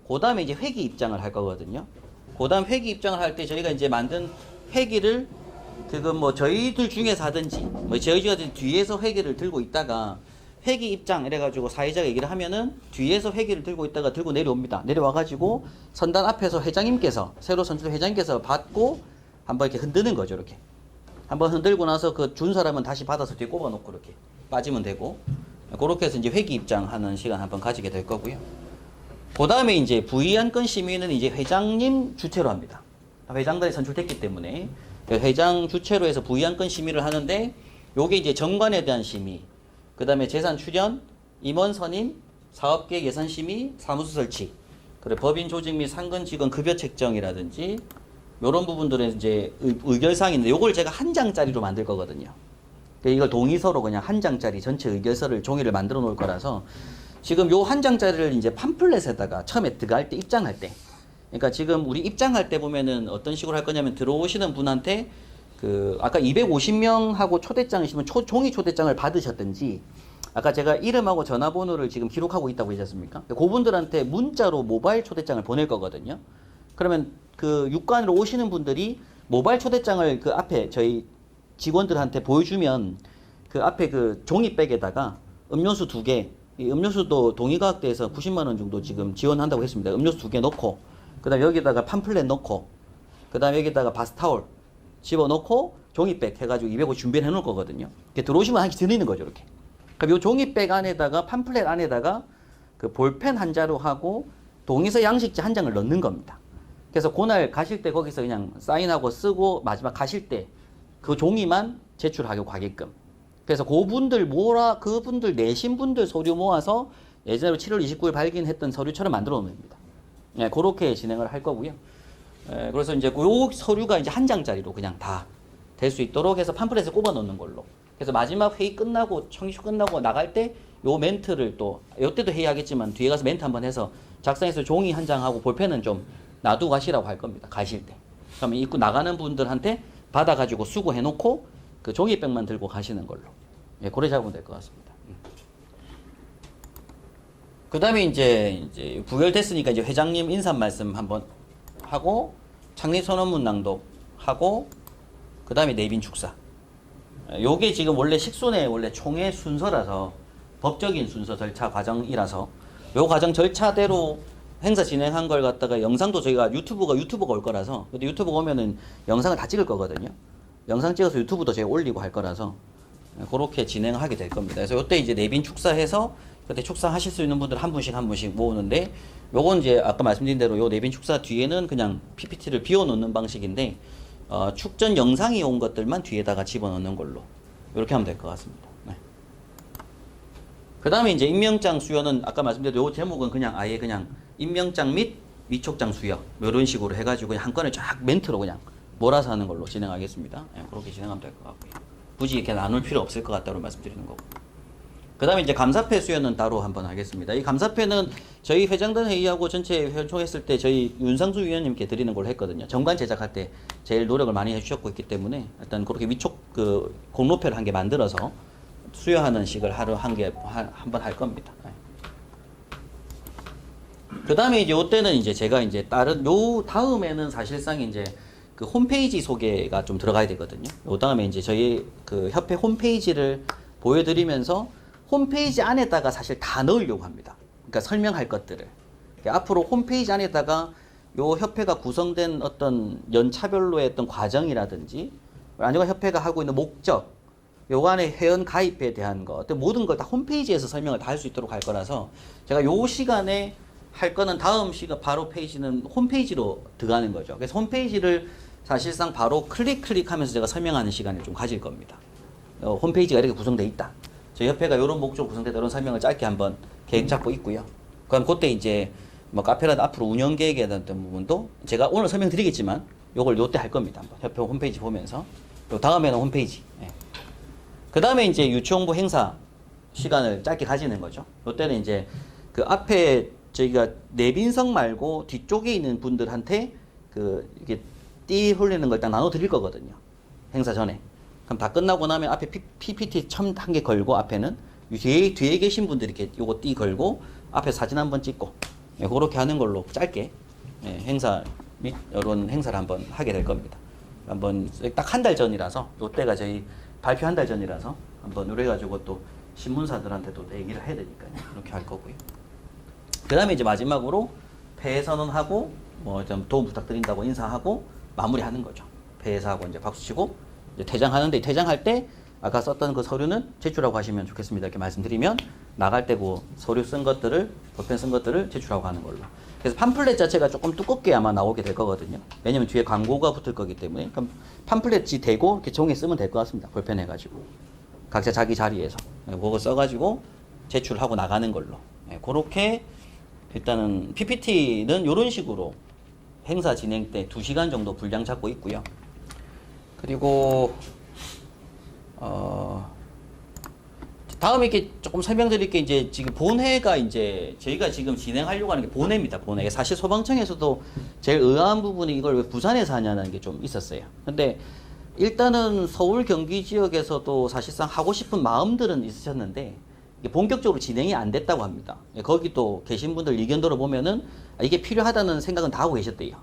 그 다음에 이제 회기 입장을 할 거거든요. 그 다음 회기 입장을 할 때 저희가 이제 만든 회기를 그건 뭐 저희들 중에서 하든지 뭐 저희가 뒤에서 회기를 들고 있다가 회기 입장 이래가지고 사회자가 얘기를 하면은 뒤에서 회기를 들고 있다가 들고 내려옵니다. 내려와가지고 선단 앞에서 회장님께서 새로 선출 회장님께서 받고 한번 이렇게 흔드는 거죠. 이렇게 한번 흔들고 나서 그 준 사람은 다시 받아서 뒤에 꼽아놓고 이렇게 빠지면 되고 그렇게 해서 이제 회기 입장하는 시간 한번 가지게 될 거고요. 그 다음에 이제 부의안건 심의는 이제 회장님 주체로 합니다. 회장단이 선출됐기 때문에 회장 주체로 해서 부의안건 심의를 하는데 요게 이제 정관에 대한 심의, 그 다음에 재산 출연, 임원 선임, 사업계획 예산 심의, 사무소 설치, 그리고 법인 조직 및 상근 직원 급여 책정이라든지 요런 부분들은 이제 의결사항인데 요걸 제가 한 장짜리로 만들 거거든요. 이걸 동의서로 그냥 한 장짜리 전체 의결서를 종이를 만들어 놓을 거라서 지금 요 한 장짜리를 이제 팜플렛에다가 처음에 들어갈 때 입장할 때 그러니까 지금 우리 입장할 때 보면은 어떤 식으로 할 거냐면 들어오시는 분한테 그 아까 250명하고 초대장이시면 종이 초대장을 받으셨든지 아까 제가 이름하고 전화번호를 지금 기록하고 있다고 하지 않습니까? 그분들한테 문자로 모바일 초대장을 보낼 거거든요. 그러면 그 육관으로 오시는 분들이 모바일 초대장을 그 앞에 저희 직원들한테 보여주면 그 앞에 그 종이백에다가 음료수 2개, 이 음료수도 동의과학대에서 90만 원 정도 지금 지원한다고 했습니다. 음료수 2개 넣고 그 다음에 여기다가 팜플렛 넣고 그 다음에 여기다가 바스타올 집어넣고 종이백 해가지고 250 준비를 해놓을 거거든요. 이렇게 들어오시면 한 개 드리는 거죠. 이렇게. 그럼 이 종이백 안에다가 팜플렛 안에다가 그 볼펜 한 자루 하고 동의서 양식지 한 장을 넣는 겁니다. 그래서 그날 가실 때 거기서 그냥 사인하고 쓰고 마지막 가실 때 그 종이만 제출하고 가게끔. 그래서 그분들 내신 분들 서류 모아서 예전에 7월 29일 발견했던 서류처럼 만들어 놓으면 됩니다. 예, 그렇게 진행을 할 거고요. 예, 그래서 이제 그 서류가 이제 한 장짜리로 그냥 다 될 수 있도록 해서 팜플렛에 꼽아 놓는 걸로. 그래서 마지막 회의 끝나고 청취 끝나고 나갈 때 요 멘트를 또 이때도 회의하겠지만 뒤에 가서 멘트 한번 해서 작성해서 종이 한 장하고 볼펜은 좀 놔두고 가시라고 할 겁니다. 가실 때. 그러면 입고 나가는 분들한테 받아가지고 수거해 놓고 그 종이백만 들고 가시는 걸로. 예, 그래 잡으면 될 것 같습니다. 그 다음에 이제 부결됐으니까 이제 회장님 인사 말씀 한번 하고 창립 선언문 낭독하고 그 다음에 내빈 축사. 요게 지금 원래 식순의 원래 총회 순서라서 법적인 순서 절차 과정이라서 요 과정 절차대로 행사 진행한 걸 갖다가 영상도 저희가 유튜브가 올 거라서 근데 유튜브 오면은 영상을 다 찍을 거거든요. 영상 찍어서 유튜브도 제가 올리고 할 거라서 그렇게 진행하게 될 겁니다. 그래서 이때 이제 내빈 축사해서 그때 축사하실 수 있는 분들 한 분씩 한 분씩 모으는데, 요건 이제 아까 말씀드린 대로 요 내빈 축사 뒤에는 그냥 PPT를 비워놓는 방식인데, 축전 영상이 온 것들만 뒤에다가 집어넣는 걸로 이렇게 하면 될 것 같습니다. 네. 그 다음에 이제 임명장 수여는 아까 말씀드린 요 제목은 그냥 아예 그냥 임명장 및 위촉장 수여 이런 식으로 해가지고 그냥 한 건을 쫙 멘트로 그냥 몰아서 하는 걸로 진행하겠습니다. 네, 그렇게 진행하면 될 것 같고요. 굳이 이렇게 나눌 필요 없을 것 같다고 말씀드리는 거고. 그 다음에 이제 감사패 수여는 따로 한번 하겠습니다. 이 감사패는 저희 회장단 회의하고 전체 회총했을 때 저희 윤상수 위원님께 드리는 걸로 했거든요. 정관 제작할 때 제일 노력을 많이 해주셨고 있기 때문에 일단 그렇게 위촉 그 공로패를 한 개 만들어서 수여하는 식을 하루 한 번 할 겁니다. 그 다음에 이제 요때는 이제 제가 이제 다른 요 다음에는 사실상 이제 그 홈페이지 소개가 좀 들어가야 되거든요. 요 다음에 이제 저희 그 협회 홈페이지를 보여드리면서 홈페이지 안에다가 사실 다 넣으려고 합니다. 그러니까 설명할 것들을. 그러니까 앞으로 홈페이지 안에다가 요 협회가 구성된 어떤 연차별로의 어떤 과정이라든지 아니면 협회가 하고 있는 목적, 요 안에 회원 가입에 대한 거, 어떤 모든 걸 다 홈페이지에서 설명을 다 할 수 있도록 할 거라서 제가 요 시간에 할 거는 다음 시간 바로 페이지는 홈페이지로 들어가는 거죠. 그래서 홈페이지를 사실상 바로 클릭하면서 제가 설명하는 시간을 좀 가질 겁니다. 홈페이지가 이렇게 구성되어 있다. 저희 협회가 이런 목적으로 구성되다 이런 설명을 짧게 한번 계획 잡고 있고요. 그럼 그때 이제 뭐 카페라도 앞으로 운영 계획에 대한 부분도 제가 오늘 설명드리겠지만 요걸 요때 할 겁니다. 한번 협회 홈페이지 보면서. 요 다음에는 홈페이지. 예. 그 다음에 이제 유치홍보 행사 시간을 짧게 가지는 거죠. 요때는 이제 그 앞에 저희가 내빈석 말고 뒤쪽에 있는 분들한테 그 이게 띠 흘리는 걸 딱 나눠 드릴 거거든요. 행사 전에. 그럼 다 끝나고 나면 앞에 PPT 첨 한 개 걸고 앞에는 뒤에 계신 분들이 이렇게 요거 띠 걸고 앞에 사진 한번 찍고 예, 그렇게 하는 걸로 짧게 예, 행사 및 이런 행사를 한번 하게 될 겁니다. 한번 딱 한 달 전이라서 요때가 저희 발표 한 달 전이라서 한번 이래가지고 또 신문사들한테도 얘기를 해야 되니까요. 이렇게 할 거고요. 그 다음에 이제 마지막으로 폐해 선언하고 뭐 좀 도움 부탁드린다고 인사하고 마무리하는 거죠. 폐해사하고 이제 박수치고 이제 퇴장하는데 퇴장할 때 아까 썼던 그 서류는 제출하고 하시면 좋겠습니다. 이렇게 말씀드리면 나갈 때고 서류 쓴 것들을 볼펜 쓴 것들을 제출하고 하는 걸로. 그래서 팜플렛 자체가 조금 두껍게 아마 나오게 될 거거든요. 왜냐면 뒤에 광고가 붙을 거기 때문에. 그럼 팜플렛이 대고 이렇게 종이에 쓰면 될 것 같습니다. 볼펜 해가지고 각자 자기 자리에서 그거 써가지고 제출하고 나가는 걸로. 네, 그렇게 일단은 PPT는 이런 식으로 행사 진행 때 2시간 정도 분량 잡고 있고요. 그리고 다음에 이렇게 조금 설명드릴 게 이제 지금 본회가 이제 저희가 지금 진행하려고 하는 게 본회입니다. 본회. 사실 소방청에서도 제일 의아한 부분이 이걸 왜 부산에서 하냐는 게 좀 있었어요. 근데 일단은 서울 경기 지역에서도 사실상 하고 싶은 마음들은 있으셨는데 이게 본격적으로 진행이 안 됐다고 합니다. 거기 또 계신 분들 의견 들어보면은 이게 필요하다는 생각은 다 하고 계셨대요.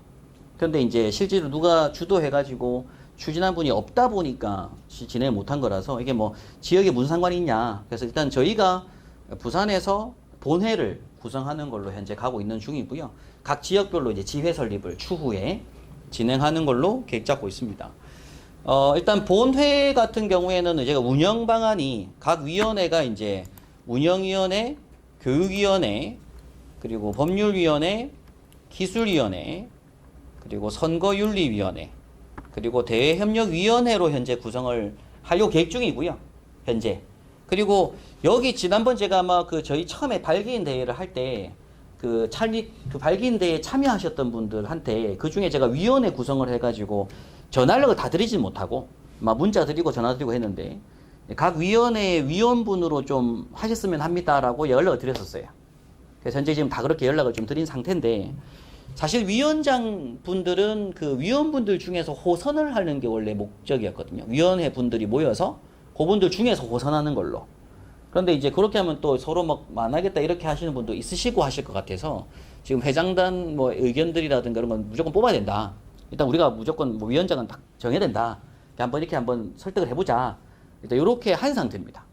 그런데 이제 실제로 누가 주도해가지고 추진한 분이 없다 보니까 진행을 못한 거라서 이게 뭐 지역에 무슨 상관이 있냐. 그래서 일단 저희가 부산에서 본회를 구성하는 걸로 현재 가고 있는 중이고요. 각 지역별로 이제 지회 설립을 추후에 진행하는 걸로 계획 잡고 있습니다. 일단 본회 같은 경우에는 제가 운영 방안이 각 위원회가 이제 운영위원회, 교육위원회, 그리고 법률위원회, 기술위원회, 그리고 선거윤리위원회, 그리고 대외협력위원회로 현재 구성을 하려고 계획 중이고요. 현재. 그리고 여기 지난번 제가 아마 그 저희 처음에 발기인 대회를 할 때 그 발기인 대회에 참여하셨던 분들한테 그 중에 제가 위원회 구성을 해가지고 전화를 다 드리진 못하고 막 문자 드리고 전화 드리고 했는데 각 위원회 위원분으로 좀 하셨으면 합니다라고 연락을 드렸었어요. 그래서 현재 지금 다 그렇게 연락을 좀 드린 상태인데 사실 위원장 분들은 그 위원분들 중에서 호선을 하는 게 원래 목적이었거든요. 위원회 분들이 모여서 그분들 중에서 호선하는 걸로. 그런데 이제 그렇게 하면 또 서로 막 만나겠다 이렇게 하시는 분도 있으시고 하실 것 같아서 지금 회장단 뭐 의견들이라든가 이런 건 무조건 뽑아야 된다. 일단 우리가 무조건 뭐 위원장은 딱 정해야 된다. 이렇게 한번 설득을 해보자. 일단 이렇게 한 상태입니다.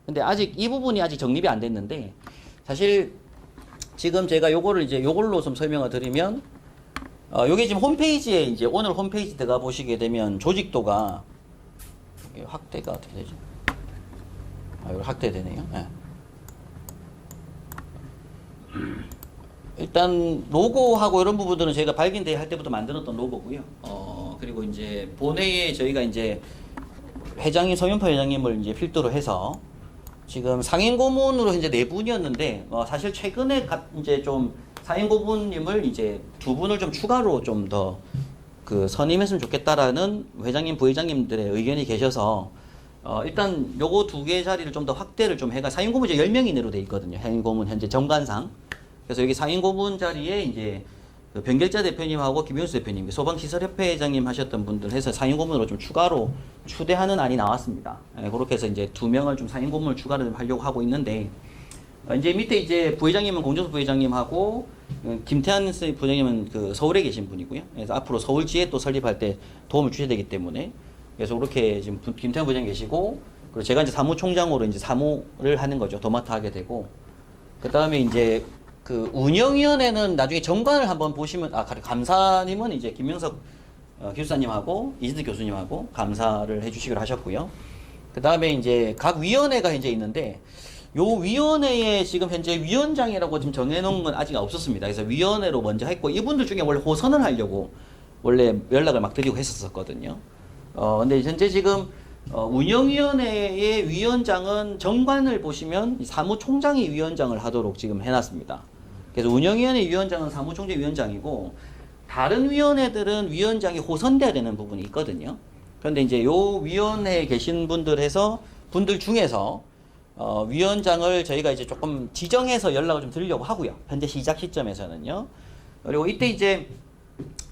근데 아직 이 부분이 아직 정립이 안 됐는데 사실 지금 제가 요거를 이제 요걸로 좀 설명을 드리면 요게 지금 홈페이지에 이제 오늘 홈페이지 들어가 보시게 되면 조직도가 이게 확대가 어떻게 되죠? 이거 확대되네요. 예. 일단 로고하고 이런 부분들은 저희가 발견대회 할 때부터 만들었던 로고고요. 그리고 이제 본회의에 저희가 이제 회장님 서윤파 회장님을 이제 필두로 해서 지금 상임 고문으로 이제 4분이었는데 사실 최근에 이제 좀 상임 고문님을 이제 2분을 좀 추가로 좀 더 그 선임했으면 좋겠다라는 회장님 부회장님들의 의견이 계셔서 일단 요거 2개 자리를 좀 더 확대를 좀 해가 상임 고문 이제 10명 이내로 돼 있거든요. 상임 고문 현재 정관상. 그래서 여기 상임 고문 자리에 이제 그 변결자 대표님하고 김현수 대표님, 소방시설협회 회장님 하셨던 분들 해서 상임 고문으로 좀 추가로 추대하는 안이 나왔습니다. 그렇게 해서 이제 2명을 좀 상임 고문을 추가로 좀 하려고 하고 있는데, 이제 밑에 이제 부회장님은 공정수 부회장님하고 김태한 부회장님은 그 서울에 계신 분이고요. 그래서 앞으로 서울지에 또 설립할 때 도움을 주셔야 되기 때문에 그래서 그렇게 지금 김태한 부회장 계시고, 그리고 제가 이제 사무총장으로 이제 사무를 하는 거죠. 도맡아 하게 되고, 그 다음에 이제 그 운영위원회는 나중에 정관을 한번 보시면 감사님은 이제 김명석 기술사님하고 이진득 교수님하고 감사를 해주시기로 하셨고요. 그 다음에 이제 각 위원회가 이제 있는데 요 위원회에 지금 현재 위원장이라고 지금 정해놓은 건 아직 없었습니다. 그래서 위원회로 먼저 했고 이분들 중에 원래 호선을 하려고 원래 연락을 막 드리고 했었거든요. 근데 현재 지금 운영위원회의 위원장은 정관을 보시면 사무총장이 위원장을 하도록 지금 해놨습니다. 그래서 운영위원회 위원장은 사무총장 위원장이고 다른 위원회들은 위원장이 호선돼야 되는 부분이 있거든요. 그런데 이제 요 위원회에 계신 분들 중에서 위원장을 저희가 이제 조금 지정해서 연락을 좀 드리려고 하고요. 현재 시작 시점에서는요. 그리고 이때 이제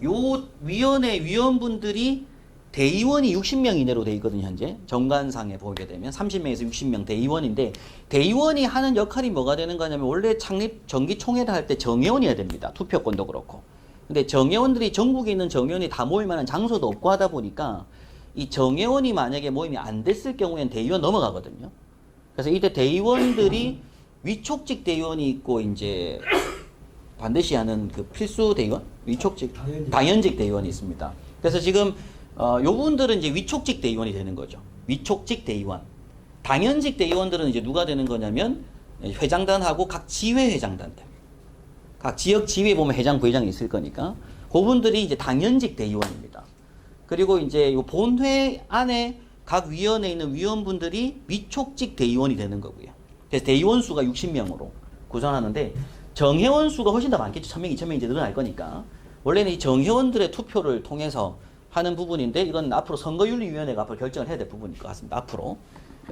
요 위원회 위원분들이 대의원이 60명 이내로 돼 있거든요. 현재 정관상에 보게 되면 30명에서 60명 대의원인데 대의원이 하는 역할이 뭐가 되는 거냐면 원래 창립 정기총회를 할 때 정회원이어야 됩니다. 투표권도 그렇고. 근데 정회원들이 전국에 있는 정회원이 다 모일 만한 장소도 없고 하다 보니까 이 정회원이 만약에 모임이 안 됐을 경우에는 대의원 넘어가거든요. 그래서 이때 대의원들이 위촉직 대의원이 있고 이제 반드시 하는 그 필수 대의원, 위촉직, 당연직 대의원이 있습니다. 그래서 지금 요 분들은 이제 위촉직 대의원이 되는 거죠. 위촉직 대의원. 당연직 대의원들은 이제 누가 되는 거냐면 회장단하고 각 지회 회장단들. 각 지역 지회 보면 회장, 부회장이 있을 거니까 그분들이 이제 당연직 대의원입니다. 그리고 이제 요 본회 안에 각 위원회에 있는 위원분들이 위촉직 대의원이 되는 거고요. 그래서 대의원 수가 60명으로 구성하는데 정회원 수가 훨씬 더 많겠죠. 1000명, 2000명 이제 늘어날 거니까. 원래는 이 정회원들의 투표를 통해서 하는 부분인데 이건 앞으로 선거윤리위원회가 앞으로 결정을 해야 될 부분일 것 같습니다. 앞으로.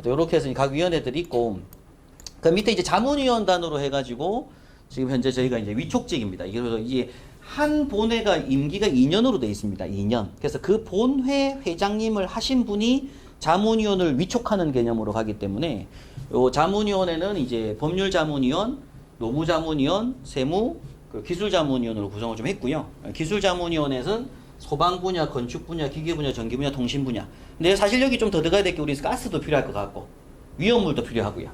이렇게 해서 각 위원회들이 있고 그 밑에 이제 자문위원단으로 해가지고 지금 현재 저희가 이제 위촉직입니다. 이게 한 본회가 임기가 2년으로 되어 있습니다. 2년. 그래서 그 본회 회장님을 하신 분이 자문위원을 위촉하는 개념으로 가기 때문에 요 자문위원회는 이제 법률자문위원, 노무자문위원, 세무, 기술자문위원으로 구성을 좀 했고요. 기술자문위원회는 소방 분야, 건축 분야, 기계 분야, 전기 분야, 통신 분야. 근데 사실 여기 좀 더 들어가야 될 게 우리 가스도 필요할 것 같고 위험물도 필요하고요.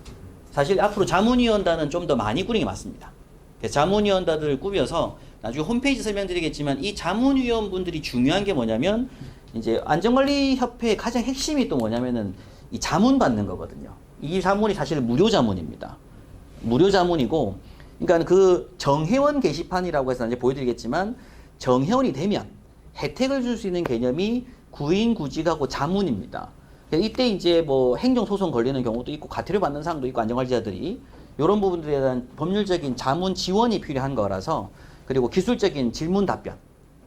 사실 앞으로 자문위원단은 좀 더 많이 꾸리는 게 맞습니다. 그래서 자문위원단들을 꾸며서 나중에 홈페이지 설명드리겠지만 이 자문위원분들이 중요한 게 뭐냐면 이제 안전관리협회의 가장 핵심이 또 뭐냐면은 이 자문 받는 거거든요. 이 자문이 사실 무료 자문입니다. 무료 자문이고, 그러니까 그 정회원 게시판이라고 해서 이제 보여드리겠지만 정회원이 되면 혜택을 줄 수 있는 개념이 구인구직하고 자문입니다. 이때 이제 뭐 행정소송 걸리는 경우도 있고 과태료 받는 사람도 있고 안전관리자들이 이런 부분들에 대한 법률적인 자문 지원이 필요한 거라서 그리고 기술적인 질문 답변,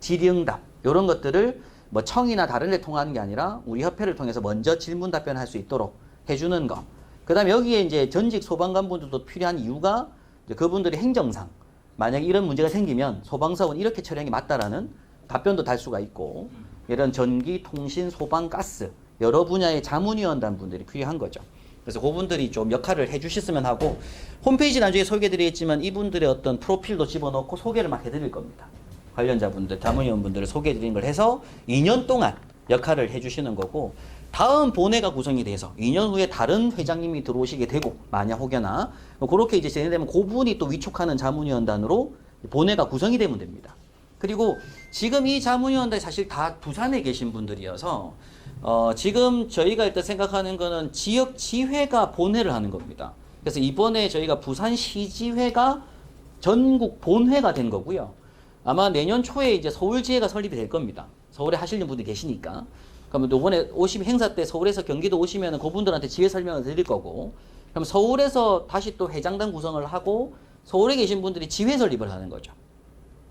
질의응답 이런 것들을 뭐 청이나 다른 데 통하는 게 아니라 우리 협회를 통해서 먼저 질문 답변할 수 있도록 해주는 거. 그 다음에 여기에 이제 전직 소방관분들도 필요한 이유가 이제 그분들이 행정상 만약에 이런 문제가 생기면 소방사원 이렇게 처리하는 게 맞다라는 답변도 달 수가 있고 이런 전기, 통신, 소방, 가스 여러 분야의 자문위원단 분들이 필요한 거죠. 그래서 그분들이 좀 역할을 해주셨으면 하고 홈페이지 나중에 소개해드리겠지만 이분들의 어떤 프로필도 집어넣고 소개를 막 해드릴 겁니다. 관련자분들, 자문위원분들을 소개해드리는 걸 해서 2년 동안 역할을 해주시는 거고 다음 본회가 구성이 돼서 2년 후에 다른 회장님이 들어오시게 되고 만약 혹여나 그렇게 이제 진행되면 그분이 또 위촉하는 자문위원단으로 본회가 구성이 되면 됩니다. 그리고 지금 이 자문위원들 사실 다 부산에 계신 분들이어서 지금 저희가 일단 생각하는 거는 지역 지회가 본회를 하는 겁니다. 그래서 이번에 저희가 부산시지회가 전국 본회가 된 거고요. 아마 내년 초에 이제 서울지회가 설립이 될 겁니다. 서울에 하시는 분들이 계시니까. 그러면 이번에 오시면 행사 때 서울에서 경기도 오시면 그분들한테 지회 설명을 드릴 거고, 그럼 서울에서 다시 또 회장단 구성을 하고 서울에 계신 분들이 지회 설립을 하는 거죠.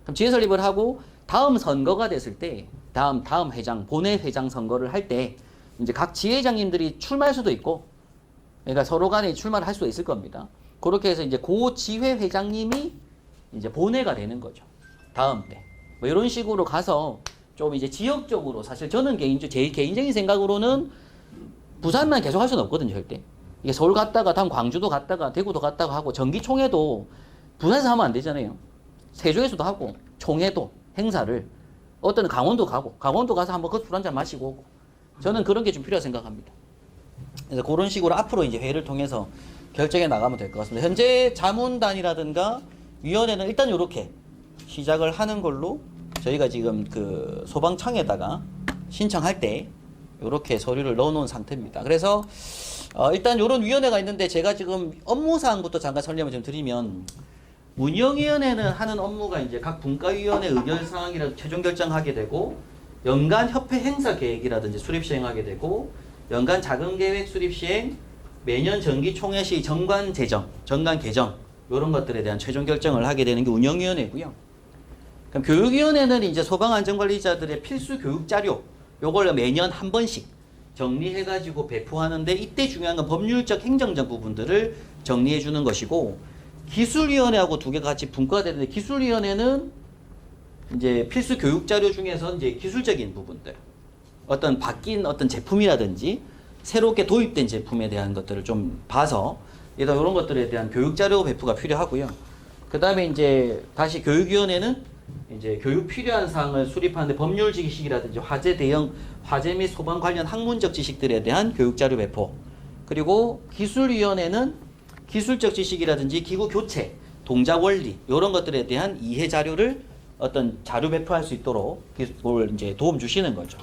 그럼 지회 설립을 하고 다음 선거가 됐을 때 다음 회장 본회 회장 선거를 할 때 이제 각 지회장님들이 출마할 수도 있고, 그러니까 서로 간에 출마를 할 수도 있을 겁니다. 그렇게 해서 이제 고 지회 회장님이 이제 본회가 되는 거죠. 다음 때. 뭐 이런 식으로 가서 좀 이제 지역적으로, 사실 저는 제 개인적인 생각으로는 부산만 계속 할 수는 없거든요, 절대. 이게 서울 갔다가 다음 광주도 갔다가 대구도 갔다가 하고, 정기총회도 부산에서 하면 안 되잖아요. 세종에서도 하고, 총회도 행사를 어떤 강원도 가서 한번 그 술 한잔 마시고 오고, 저는 그런 게 좀 필요하다고 생각합니다. 그래서 그런 식으로 앞으로 이제 회의를 통해서 결정해 나가면 될 것 같습니다. 현재 자문단이라든가 위원회는 일단 이렇게 시작을 하는 걸로, 저희가 지금 그 소방청에다가 신청할 때 이렇게 서류를 넣어놓은 상태입니다. 그래서 일단 이런 위원회가 있는데, 제가 지금 업무사항부터 잠깐 설명을 좀 드리면, 운영위원회는 하는 업무가 이제 각 분과위원회 의결사항이라도 최종 결정하게 되고, 연간 협회 행사 계획이라든지 수립 시행하게 되고, 연간 자금계획 수립 시행, 매년 정기총회 시 정관 재정, 정관 개정, 이런 것들에 대한 최종 결정을 하게 되는 게 운영위원회고요. 그럼 교육위원회는 이제 소방안전관리자들의 필수 교육 자료, 요걸 매년 한 번씩 정리해가지고 배포하는데, 이때 중요한 건 법률적 행정적 부분들을 정리해 주는 것이고, 기술위원회하고 두 개가 같이 분과되는데, 기술위원회는 이제 필수 교육 자료 중에서 이제 기술적인 부분들, 어떤 바뀐 어떤 제품이라든지 새롭게 도입된 제품에 대한 것들을 좀 봐서 이런 것들에 대한 교육 자료 배포가 필요하고요. 그 다음에 이제 다시 교육위원회는 이제 교육 필요한 사항을 수립하는데, 법률 지식이라든지 화재 대응, 화재 및 소방 관련 학문적 지식들에 대한 교육 자료 배포, 그리고 기술위원회는 기술적 지식이라든지 기구 교체, 동작 원리, 이런 것들에 대한 이해 자료를 어떤 자료 배포할 수 있도록 그걸 이제 도움 주시는 거죠.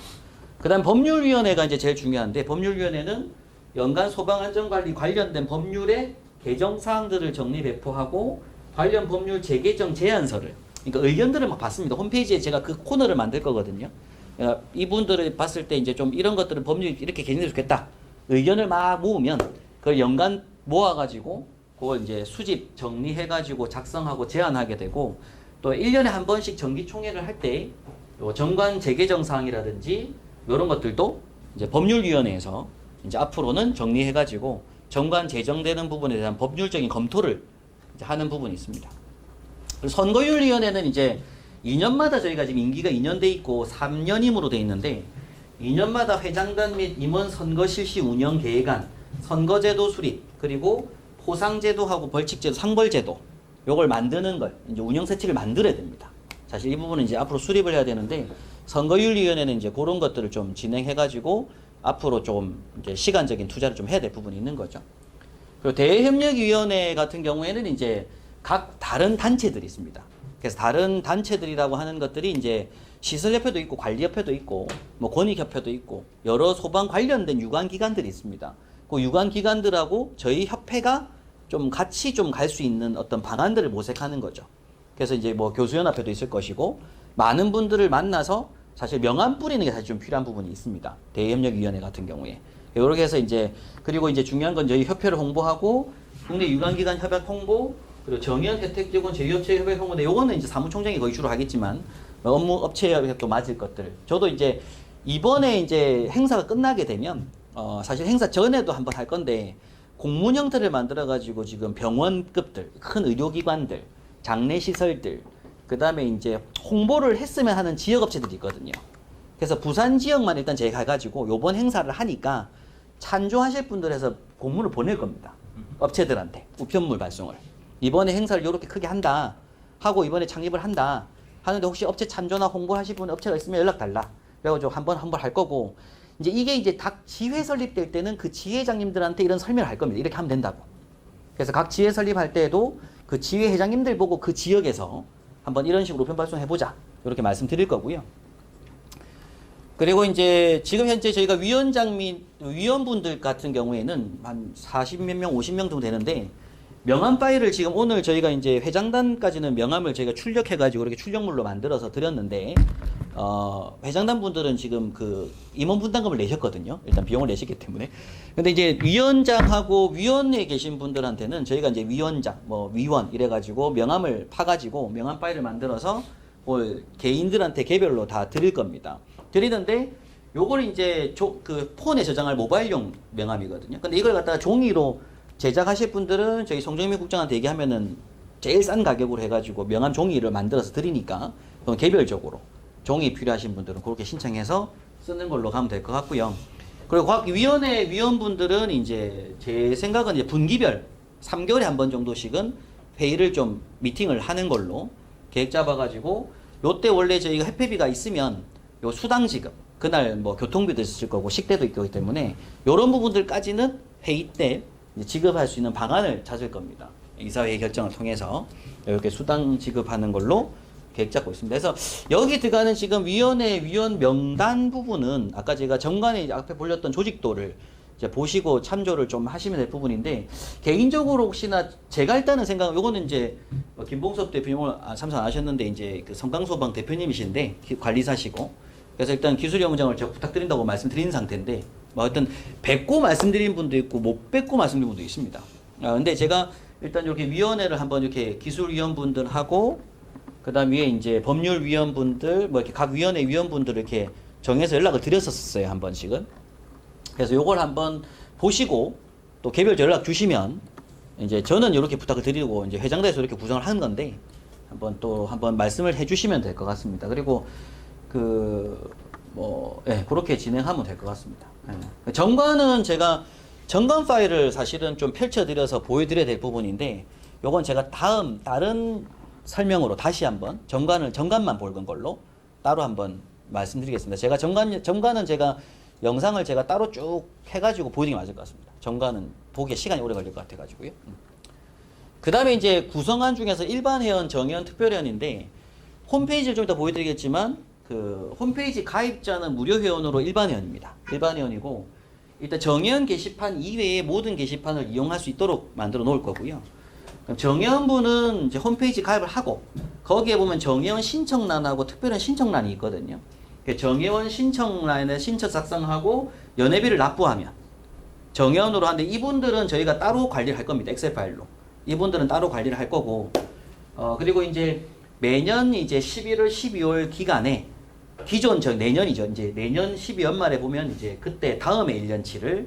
그 다음 법률위원회가 이제 제일 중요한데, 법률위원회는 연간 소방안전관리 관련된 법률의 개정사항들을 정리 배포하고, 관련 법률 재개정 제안서를, 그러니까 의견들을 막 받습니다. 홈페이지에 제가 그 코너를 만들 거거든요. 그러니까 이분들을 봤을 때 이제 좀 이런 것들은 법률이 이렇게 개정되면 좋겠다, 의견을 막 모으면 그걸 연간 모아가지고 그걸 이제 수집 정리해가지고 작성하고 제안하게 되고, 또 1년에 한 번씩 정기총회를 할 때 정관 재개정 사항이라든지 이런 것들도 이제 법률위원회에서 이제 앞으로는 정리해가지고 정관 제정되는 부분에 대한 법률적인 검토를 이제 하는 부분이 있습니다. 그리고 선거율위원회는 이제 2년마다 저희가 지금 임기가 2년 돼 있고 3년임으로 돼 있는데, 2년마다 회장단 및 임원 선거 실시 운영 계획안, 선거제도 수립, 그리고 포상제도하고 벌칙제도, 상벌제도, 요걸 만드는 걸 이제 운영세칙을 만들어야 됩니다. 사실 이 부분은 이제 앞으로 수립을 해야 되는데, 선거윤리위원회는 이제 그런 것들을 좀 진행해가지고 앞으로 좀 이제 시간적인 투자를 좀 해야 될 부분이 있는 거죠. 그리고 대외협력위원회 같은 경우에는 이제 각 다른 단체들이 있습니다. 그래서 다른 단체들이라고 하는 것들이 이제 시설협회도 있고 관리협회도 있고 뭐 권익협회도 있고 여러 소방 관련된 유관기관들이 있습니다. 그 유관기관들하고 저희 협회가 좀 같이 좀 갈 수 있는 어떤 방안들을 모색하는 거죠. 그래서 이제 뭐 교수연합회도 있을 것이고, 많은 분들을 만나서 사실 명함 뿌리는 게 사실 좀 필요한 부분이 있습니다. 대외협력위원회 같은 경우에. 이렇게 해서 이제, 그리고 이제 중요한 건 저희 협회를 홍보하고, 국내 유관기관 협약 홍보, 그리고 정연 혜택제공 제휴업체 협약 홍보인데, 요거는 이제 사무총장이 거의 주로 하겠지만, 업무 업체 협약도 맞을 것들. 저도 이제 이번에 이제 행사가 끝나게 되면, 사실 행사 전에도 한번 할 건데, 공문 형태를 만들어가지고 지금 병원급들, 큰 의료기관들, 장례시설들, 그 다음에 이제 홍보를 했으면 하는 지역업체들이 있거든요. 그래서 부산 지역만 일단 제가 해가지고 요번 행사를 하니까 찬조하실 분들에서 공문을 보낼 겁니다. 업체들한테 우편물 발송을. 이번에 행사를 이렇게 크게 한다 하고, 이번에 창립을 한다 하는데, 혹시 업체 찬조나 홍보하실 분 업체가 있으면 연락 달라. 그래가지고 한번 할 거고, 이제 이게 이제 각 지회 설립될 때는 그 지회장님들한테 이런 설명을 할 겁니다. 이렇게 하면 된다고. 그래서 각 지회 설립할 때에도 그 지회 회장님들 보고 그 지역에서 한번 이런 식으로 우편 발송해보자 이렇게 말씀드릴 거고요. 그리고 이제 지금 현재 저희가 위원장 및 위원분들 같은 경우에는 한 40몇 명, 50명 정도 되는데 명함 파일을 지금 오늘 저희가 이제 회장단까지는 명함을 저희가 출력해가지고 이렇게 출력물로 만들어서 드렸는데 회장단 분들은 지금 그 임원 분담금을 내셨거든요. 일단 비용을 내셨기 때문에. 근데 이제 위원장하고 위원회에 계신 분들한테는 저희가 이제 위원장, 뭐 위원 이래가지고 명함을 파가지고 명함 파일을 만들어서 개인들한테 개별로 다 드릴 겁니다. 드리는데 요걸 이제 그 폰에 저장할 모바일용 명함이거든요. 근데 이걸 갖다가 종이로 제작하실 분들은 저희 송정민 국장한테 얘기하면은 제일 싼 가격으로 해가지고 명함 종이를 만들어서 드리니까 그건 개별적으로 종이 필요하신 분들은 그렇게 신청해서 쓰는 걸로 가면 될 것 같고요. 그리고 각 위원회 위원분들은 이제 제 생각은 이제 분기별 3개월에 한 번 정도씩은 회의를 좀 미팅을 하는 걸로 계획 잡아가지고 요때 원래 저희가 회폐비가 있으면 요 수당 지급 그날 뭐 교통비도 있을 거고 식대도 있기 때문에 요런 부분들까지는 회의 때 이제 지급할 수 있는 방안을 찾을 겁니다. 이사회의 결정을 통해서 이렇게 수당 지급하는 걸로 계획 잡고 있습니다. 그래서 여기 들어가는 지금 위원회 위원 명단 부분은 아까 제가 정관에 앞에 보셨던 조직도를 이제 보시고 참조를 좀 하시면 될 부분인데 개인적으로 혹시나 제가 일단은 생각은 요거는 이제 김봉섭 대표님 오늘 참석 안 하셨는데 이제 그 성강소방 대표님이신데 관리사시고 그래서 일단 기술위원장을 제가 부탁드린다고 말씀드린 상태인데 뭐 어떤 뵙고 말씀드린 분도 있고 못 뵙고 말씀드린 분도 있습니다. 근데 제가 일단 이렇게 위원회를 한번 이렇게 기술위원분들하고 그다음 위에 이제 법률위원분들 뭐 이렇게 각 위원회 위원분들 이렇게 정해서 연락을 드렸었어요 한 번씩은. 그래서 요걸 한번 보시고 또 개별적으로 연락 주시면 이제 저는 이렇게 부탁을 드리고 이제 회장단에서 이렇게 구성을 하는 건데 한번 말씀을 해주시면 될 것 같습니다. 그리고 그렇게 진행하면 될 것 같습니다. 정관은 제가 정관 파일을 사실은 좀 펼쳐드려서 보여드려야 될 부분인데 요건 제가 다른 설명으로 다시 한번 정관만 보는 걸로 따로 한번 말씀드리겠습니다. 제가 정관은 제가 영상을 제가 따로 쭉 해가지고 보여드리는 게 맞을 것 같습니다. 정관은 보기에 시간이 오래 걸릴 것 같아가지고요. 그 다음에 이제 구성안 중에서 일반 회원, 정회원, 특별회원인데 홈페이지를 좀 이따 보여드리겠지만 그 홈페이지 가입자는 무료 회원으로 일반 회원입니다. 일반 회원이고 일단 정회원 게시판 이외의 모든 게시판을 이용할 수 있도록 만들어 놓을 거고요. 그럼 정회원분은 이제 홈페이지 가입을 하고 거기에 보면 정회원 신청란하고 특별한 신청란이 있거든요. 정회원 신청란에 신청 작성하고 연회비를 납부하면 정회원으로 하는데 이분들은 저희가 따로 관리를 할 겁니다. 엑셀 파일로. 이분들은 따로 관리를 할 거고 그리고 이제 매년 이제 11월, 12월 기간에 기존 내년이죠. 이제 내년 12연말에 보면 이제 그때 다음에 1년치를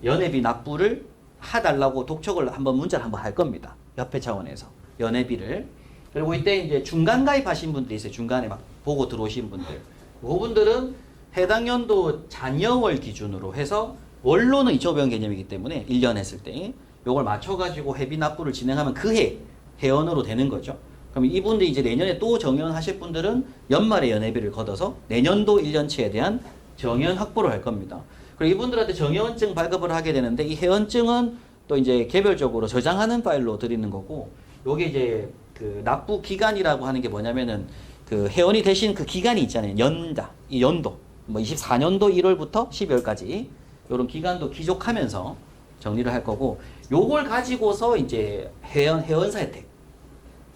연회비 납부를 해달라고 독촉을 문자를 한번 할 겁니다. 협회 차원에서 연회비를. 그리고 이때 이제 중간 가입하신 분들이 있어요. 중간에 막 보고 들어오신 분들. 그분들은 해당 연도 잔여월 기준으로 해서 원로는 2,500원 개념이기 때문에 1년 했을 때 요걸 맞춰가지고 회비 납부를 진행하면 그 해 회원으로 되는 거죠. 그럼 이분들이 이제 내년에 또 정회원 하실 분들은 연말에 연회비를 걷어서 내년도 1년치에 대한 정회원 확보를 할 겁니다. 그리고 이분들한테 정회원증 발급을 하게 되는데 이 회원증은 또 이제 개별적으로 저장하는 파일로 드리는 거고 요게 이제 그 납부 기간이라고 하는 게 뭐냐면은 그 회원이 되신 그 기간이 있잖아요. 이 연도. 뭐 24년도 1월부터 12월까지 요런 기간도 기족하면서 정리를 할 거고 요걸 가지고서 이제 회원사 혜택.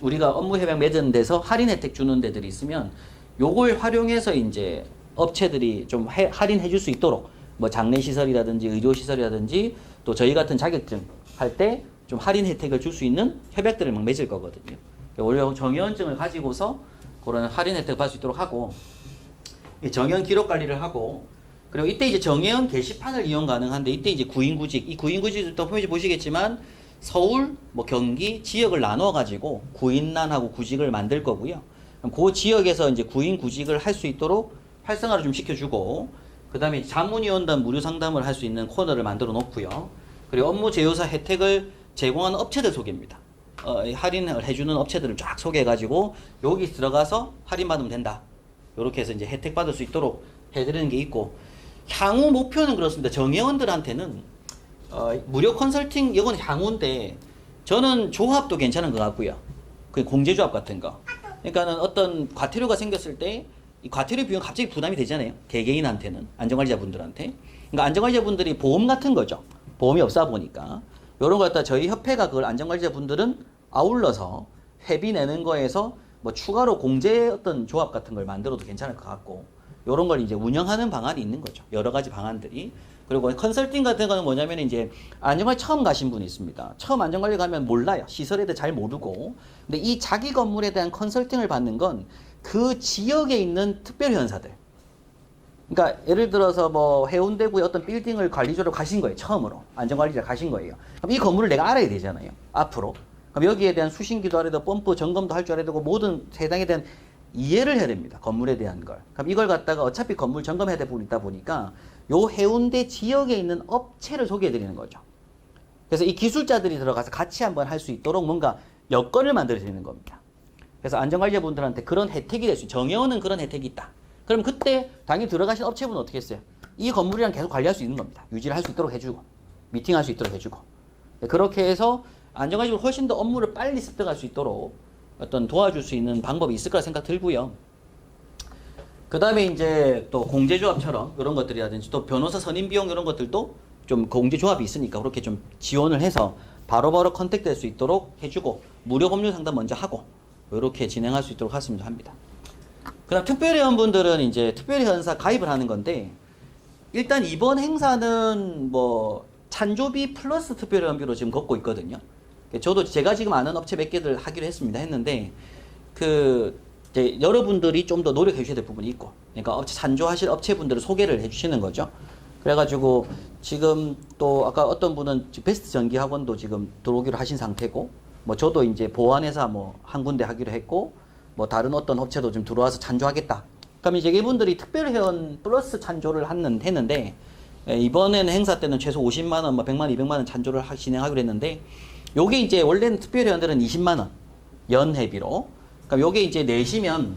우리가 업무 협약 맺은 데서 할인 혜택 주는 데들이 있으면 요걸 활용해서 이제 업체들이 좀 할인해 줄 수 있도록 뭐 장례시설이라든지 의료시설이라든지 또 저희 같은 자격증 할 때 좀 할인 혜택을 줄 수 있는 협약들을 막 맺을 거거든요. 원래 정회원증을 가지고서 그런 할인 혜택을 받을 수 있도록 하고 정회원 기록 관리를 하고 그리고 이때 이제 정회원 게시판을 이용 가능한데 이때 이제 구인구직 이 구인구직도 홈페이지 보시겠지만 서울, 뭐 경기 지역을 나눠 가지고 구인란하고 구직을 만들 거고요. 그럼 그 지역에서 이제 구인 구직을 할 수 있도록 활성화를 좀 시켜주고 그다음에 자문위원단 무료 상담을 할 수 있는 코너를 만들어 놓고요. 그리고 업무 제휴사 혜택을 제공하는 업체들 소개입니다. 할인을 해주는 업체들을 쫙 소개해가지고 여기 들어가서 할인 받으면 된다. 이렇게 해서 이제 혜택 받을 수 있도록 해드리는 게 있고 향후 목표는 그렇습니다. 정회원들한테는 무료 컨설팅 이건 향후인데 저는 조합도 괜찮은 것 같고요. 그 공제조합 같은 거 그러니까는 어떤 과태료가 생겼을 때 이 과태료 비용 갑자기 부담이 되잖아요. 개개인한테는, 안전관리자분들한테. 그러니까 안전관리자분들이 보험 같은 거죠. 보험이 없다 보니까 이런 거 갖다 저희 협회가 그걸 안전관리자분들은 아울러서 회비 내는 거에서 뭐 추가로 공제 어떤 조합 같은 걸 만들어도 괜찮을 것 같고 이런 걸 이제 운영하는 방안이 있는 거죠. 여러 가지 방안들이. 그리고 컨설팅 같은 거는 뭐냐면 이제 안전관리 처음 가신 분이 있습니다. 처음 안전관리 가면 몰라요. 시설에 대해 잘 모르고. 근데 이 자기 건물에 대한 컨설팅을 받는 건 그 지역에 있는 특별회원사들. 그러니까 예를 들어서 뭐 해운대구의 어떤 빌딩을 관리조로 가신 거예요. 처음으로. 안전관리자 가신 거예요. 그럼 이 건물을 내가 알아야 되잖아요. 앞으로. 그럼 여기에 대한 수신기도 알아야 되고 펌프 점검도 할 줄 알아야 되고 모든 해당에 대한 이해를 해야 됩니다. 건물에 대한 걸. 그럼 이걸 갖다가 어차피 건물 점검해야 될 부분이 있다 보니까 요 해운대 지역에 있는 업체를 소개해 드리는 거죠. 그래서 이 기술자들이 들어가서 같이 한번 할 수 있도록 뭔가 여건을 만들어 드리는 겁니다. 그래서 안전관리자분들한테 그런 혜택이 될 수 있어요. 정해오는 그런 혜택이 있다. 그럼 그때 당연히 들어가신 업체분은 어떻게 했어요? 이 건물이랑 계속 관리할 수 있는 겁니다. 유지를 할 수 있도록 해주고 미팅할 수 있도록 해주고 그렇게 해서 안전관리자분 훨씬 더 업무를 빨리 습득할 수 있도록 어떤 도와줄 수 있는 방법이 있을 거라 생각 들고요. 그 다음에 이제 또 공제조합처럼 이런 것들이라든지 또 변호사 선임 비용 이런 것들도 좀 공제조합이 있으니까 그렇게 좀 지원을 해서 바로바로 컨택될 수 있도록 해주고 무료 법률 상담 먼저 하고 이렇게 진행할 수 있도록 했으면 합니다. 그 다음 특별회원분들은 이제 특별회원사 가입을 하는 건데 일단 이번 행사는 뭐 찬조비 플러스 특별회원비로 지금 걷고 있거든요. 저도 제가 지금 아는 업체 몇 개들 하기로 했는데 그 이제 여러분들이 좀 더 노력해 주셔야 될 부분이 있고 그러니까 업체 찬조하실 업체분들을 소개를 해 주시는 거죠. 그래가지고 지금 또 아까 어떤 분은 베스트 전기학원도 지금 들어오기로 하신 상태고 뭐 저도 이제 보안회사 뭐 한 군데 하기로 했고 뭐 다른 어떤 업체도 좀 들어와서 찬조하겠다. 그럼 이제 이분들이 특별회원 플러스 찬조를 했는데 이번에는 행사 때는 최소 50만 원, 뭐 100만 원, 200만 원 찬조를 진행하기로 했는데 요게 이제 원래는 특별회원들은 20만 원 연회비로. 그럼 요게 이제 내시면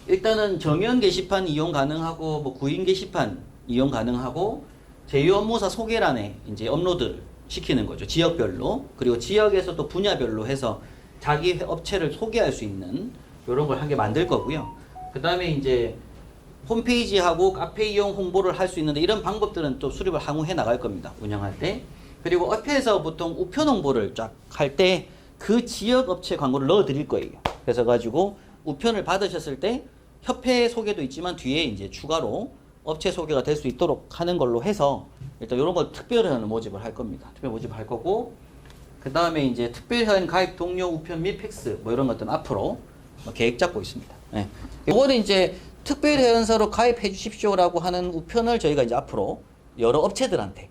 일단은 정연 게시판 이용 가능하고 뭐 구인 게시판 이용 가능하고 제휴 업무사 소개란에 이제 업로드 시키는 거죠. 지역별로. 그리고 지역에서 또 분야별로 해서 자기 업체를 소개할 수 있는 이런 걸 한 개 만들 거고요. 그 다음에 이제 홈페이지하고 카페 이용 홍보를 할 수 있는데 이런 방법들은 또 수립을 항후해 나갈 겁니다. 운영할 때. 그리고 업체에서 보통 우편 홍보를 쫙 할 때 그 지역 업체 광고를 넣어 드릴 거예요. 그래서 가지고 우편을 받으셨을 때 협회 소개도 있지만 뒤에 이제 추가로 업체 소개가 될 수 있도록 하는 걸로 해서 일단 이런 걸 특별회원 모집을 할 겁니다. 특별 모집을 할 거고 그 다음에 이제 특별회원 가입 동료 우편 및 팩스 뭐 이런 것들은 앞으로 계획 잡고 있습니다. 네. 이거는 이제 특별회원사로 가입해 주십시오라고 하는 우편을 저희가 이제 앞으로 여러 업체들한테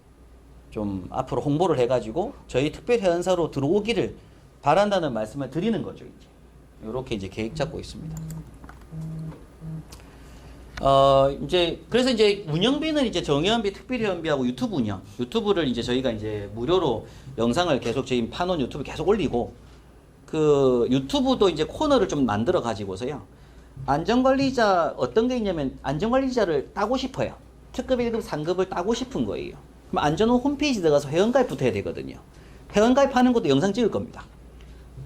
좀 앞으로 홍보를 해가지고 저희 특별회원사로 들어오기를 바란다는 말씀을 드리는 거죠. 이제 이렇게 이제 계획 잡고 있습니다. 이제 그래서 이제 운영비는 이제 정회원비, 특별회원비하고 유튜브 운영, 유튜브를 이제 저희가 이제 무료로 영상을 계속 저희 파논 유튜브 계속 올리고 그 유튜브도 이제 코너를 좀 만들어 가지고서요. 안전관리자 어떤 게 있냐면 안전관리자를 따고 싶어요. 특급 1급, 3급을 따고 싶은 거예요. 그럼 안전호 홈페이지 들어가서 회원가입부터 해야 되거든요. 회원가입하는 것도 영상 찍을 겁니다.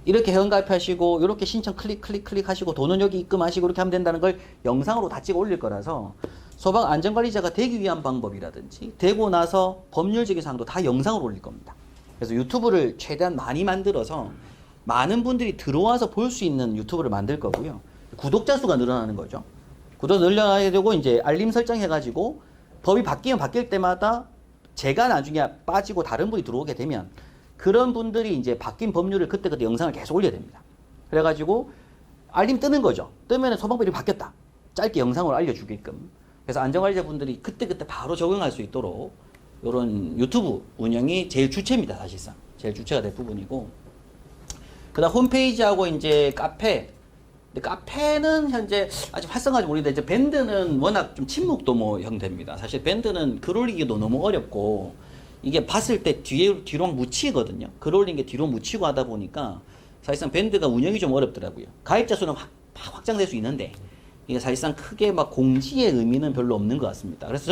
이렇게 회원가입하시고 이렇게 신청 클릭하시고 돈은 여기 입금하시고 이렇게 하면 된다는 걸 영상으로 다 찍어 올릴 거라서 소방 안전관리자가 되기 위한 방법이라든지 되고 나서 법률적인 사항도 다 영상으로 올릴 겁니다. 그래서 유튜브를 최대한 많이 만들어서 많은 분들이 들어와서 볼 수 있는 유튜브를 만들 거고요. 구독자 수가 늘어나는 거죠. 구독 늘려야 되고 이제 알림 설정 해가지고 법이 바뀌면 바뀔 때마다 제가 나중에 빠지고 다른 분이 들어오게 되면 그런 분들이 이제 바뀐 법률을 그때그때 영상을 계속 올려야 됩니다. 그래가지고 알림 뜨는 거죠. 뜨면 소방법이 바뀌었다. 짧게 영상으로 알려주게끔. 그래서 안전관리자분들이 그때그때 바로 적용할 수 있도록 이런 유튜브 운영이 제일 주체입니다. 사실상. 제일 주체가 될 부분이고. 그 다음 홈페이지하고 이제 카페. 근데 카페는 현재 아직 활성화하지 모르는데 이제 밴드는 워낙 좀 침묵도 뭐 형태입니다. 사실 밴드는 글 올리기도 너무 어렵고 이게 봤을 때 뒤로 묻히거든요. 글 올린 게 뒤로 묻히고 하다 보니까 사실상 밴드가 운영이 좀 어렵더라고요. 가입자 수는 확장될 수 있는데 이게 사실상 크게 막 공지의 의미는 별로 없는 것 같습니다. 그래서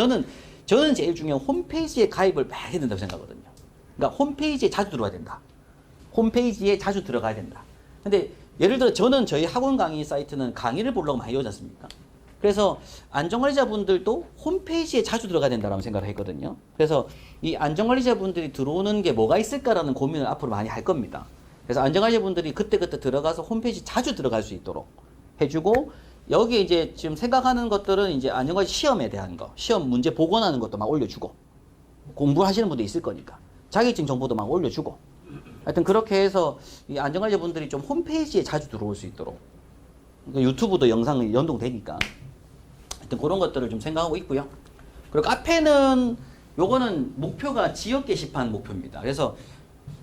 저는 제일 중요한 홈페이지에 가입을 많이 해야 된다고 생각하거든요. 그러니까 홈페이지에 자주 들어가야 된다. 홈페이지에 자주 들어가야 된다. 근데 예를 들어 저는 저희 학원 강의 사이트는 강의를 보려고 많이 오지 않습니까? 그래서 안전관리자분들도 홈페이지에 자주 들어가야 된다고 생각을 했거든요. 그래서 이 안전관리자분들이 들어오는 게 뭐가 있을까라는 고민을 앞으로 많이 할 겁니다. 그래서 안전관리자분들이 그때그때 들어가서 홈페이지 자주 들어갈 수 있도록 해주고, 여기에 이제 지금 생각하는 것들은 이제 안전관리 시험에 대한 거, 시험 문제 복원하는 것도 막 올려주고, 공부하시는 분도 있을 거니까 자격증 정보도 막 올려주고, 하여튼 그렇게 해서 이 안전관리자분들이 좀 홈페이지에 자주 들어올 수 있도록, 그러니까 유튜브도 영상이 연동되니까 하여튼 그런 것들을 좀 생각하고 있고요. 그리고 카페는 요거는 목표가 지역 게시판 목표입니다. 그래서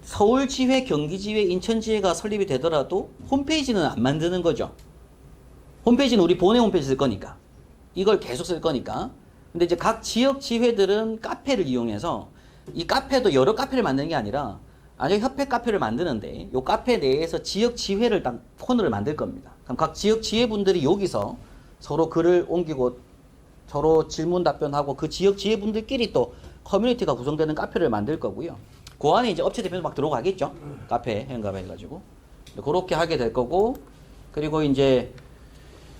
서울지회, 경기지회, 인천지회가 설립이 되더라도 홈페이지는 안 만드는 거죠. 홈페이지는 우리 본회 홈페이지 쓸 거니까, 이걸 계속 쓸 거니까. 근데 이제 각 지역 지회들은 카페를 이용해서, 이 카페도 여러 카페를 만드는 게 아니라 아니 협회 카페를 만드는데 요 카페 내에서 지역 지회를 딱 코너를 만들 겁니다. 그럼 각 지역 지회분들이 여기서 서로 글을 옮기고 서로 질문 답변하고 그 지역 지회분들끼리 또 커뮤니티가 구성되는 카페를 만들 거고요. 그 안에 이제 업체 대표도 막 들어가겠죠. 카페 행가봐 해가지고 그렇게 하게 될 거고, 그리고 이제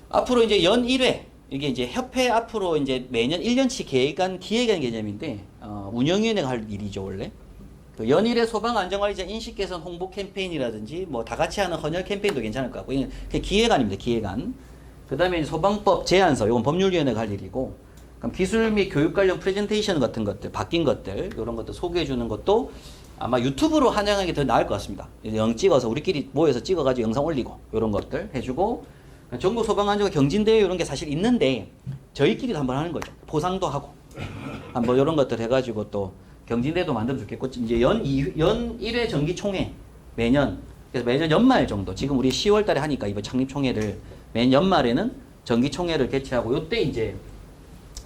앞으로 이제 연 1회, 이게 이제 협회 앞으로 이제 매년 1년치 계획안 기획안 개념인데, 운영위원회가 할 일이죠, 원래. 그 연일의 소방안전관리자 인식 개선 홍보 캠페인이라든지 뭐 다 같이 하는 헌혈 캠페인도 괜찮을 것 같고, 이게 기획안입니다, 기획안. 그 다음에 소방법 제안서, 이건 법률위원회가 할 일이고, 그럼 기술 및 교육 관련 프레젠테이션 같은 것들, 바뀐 것들, 이런 것들 소개해 주는 것도 아마 유튜브로 한양하는 게 더 나을 것 같습니다. 영 찍어서 우리끼리 모여서 찍어가지고 영상 올리고, 이런 것들 해주고, 전국 소방안전과 경진대회 이런 게 사실 있는데 저희끼리도 한번 하는 거죠. 포상도 하고 한번 이런 것들 해가지고 또 경진대회도 만들면 좋겠고, 이제 연 1회 정기총회 매년, 그래서 매년 연말 정도, 지금 우리 10월 달에 하니까 이번 창립총회를 매년 연말에는 정기총회를 개최하고, 요때 이제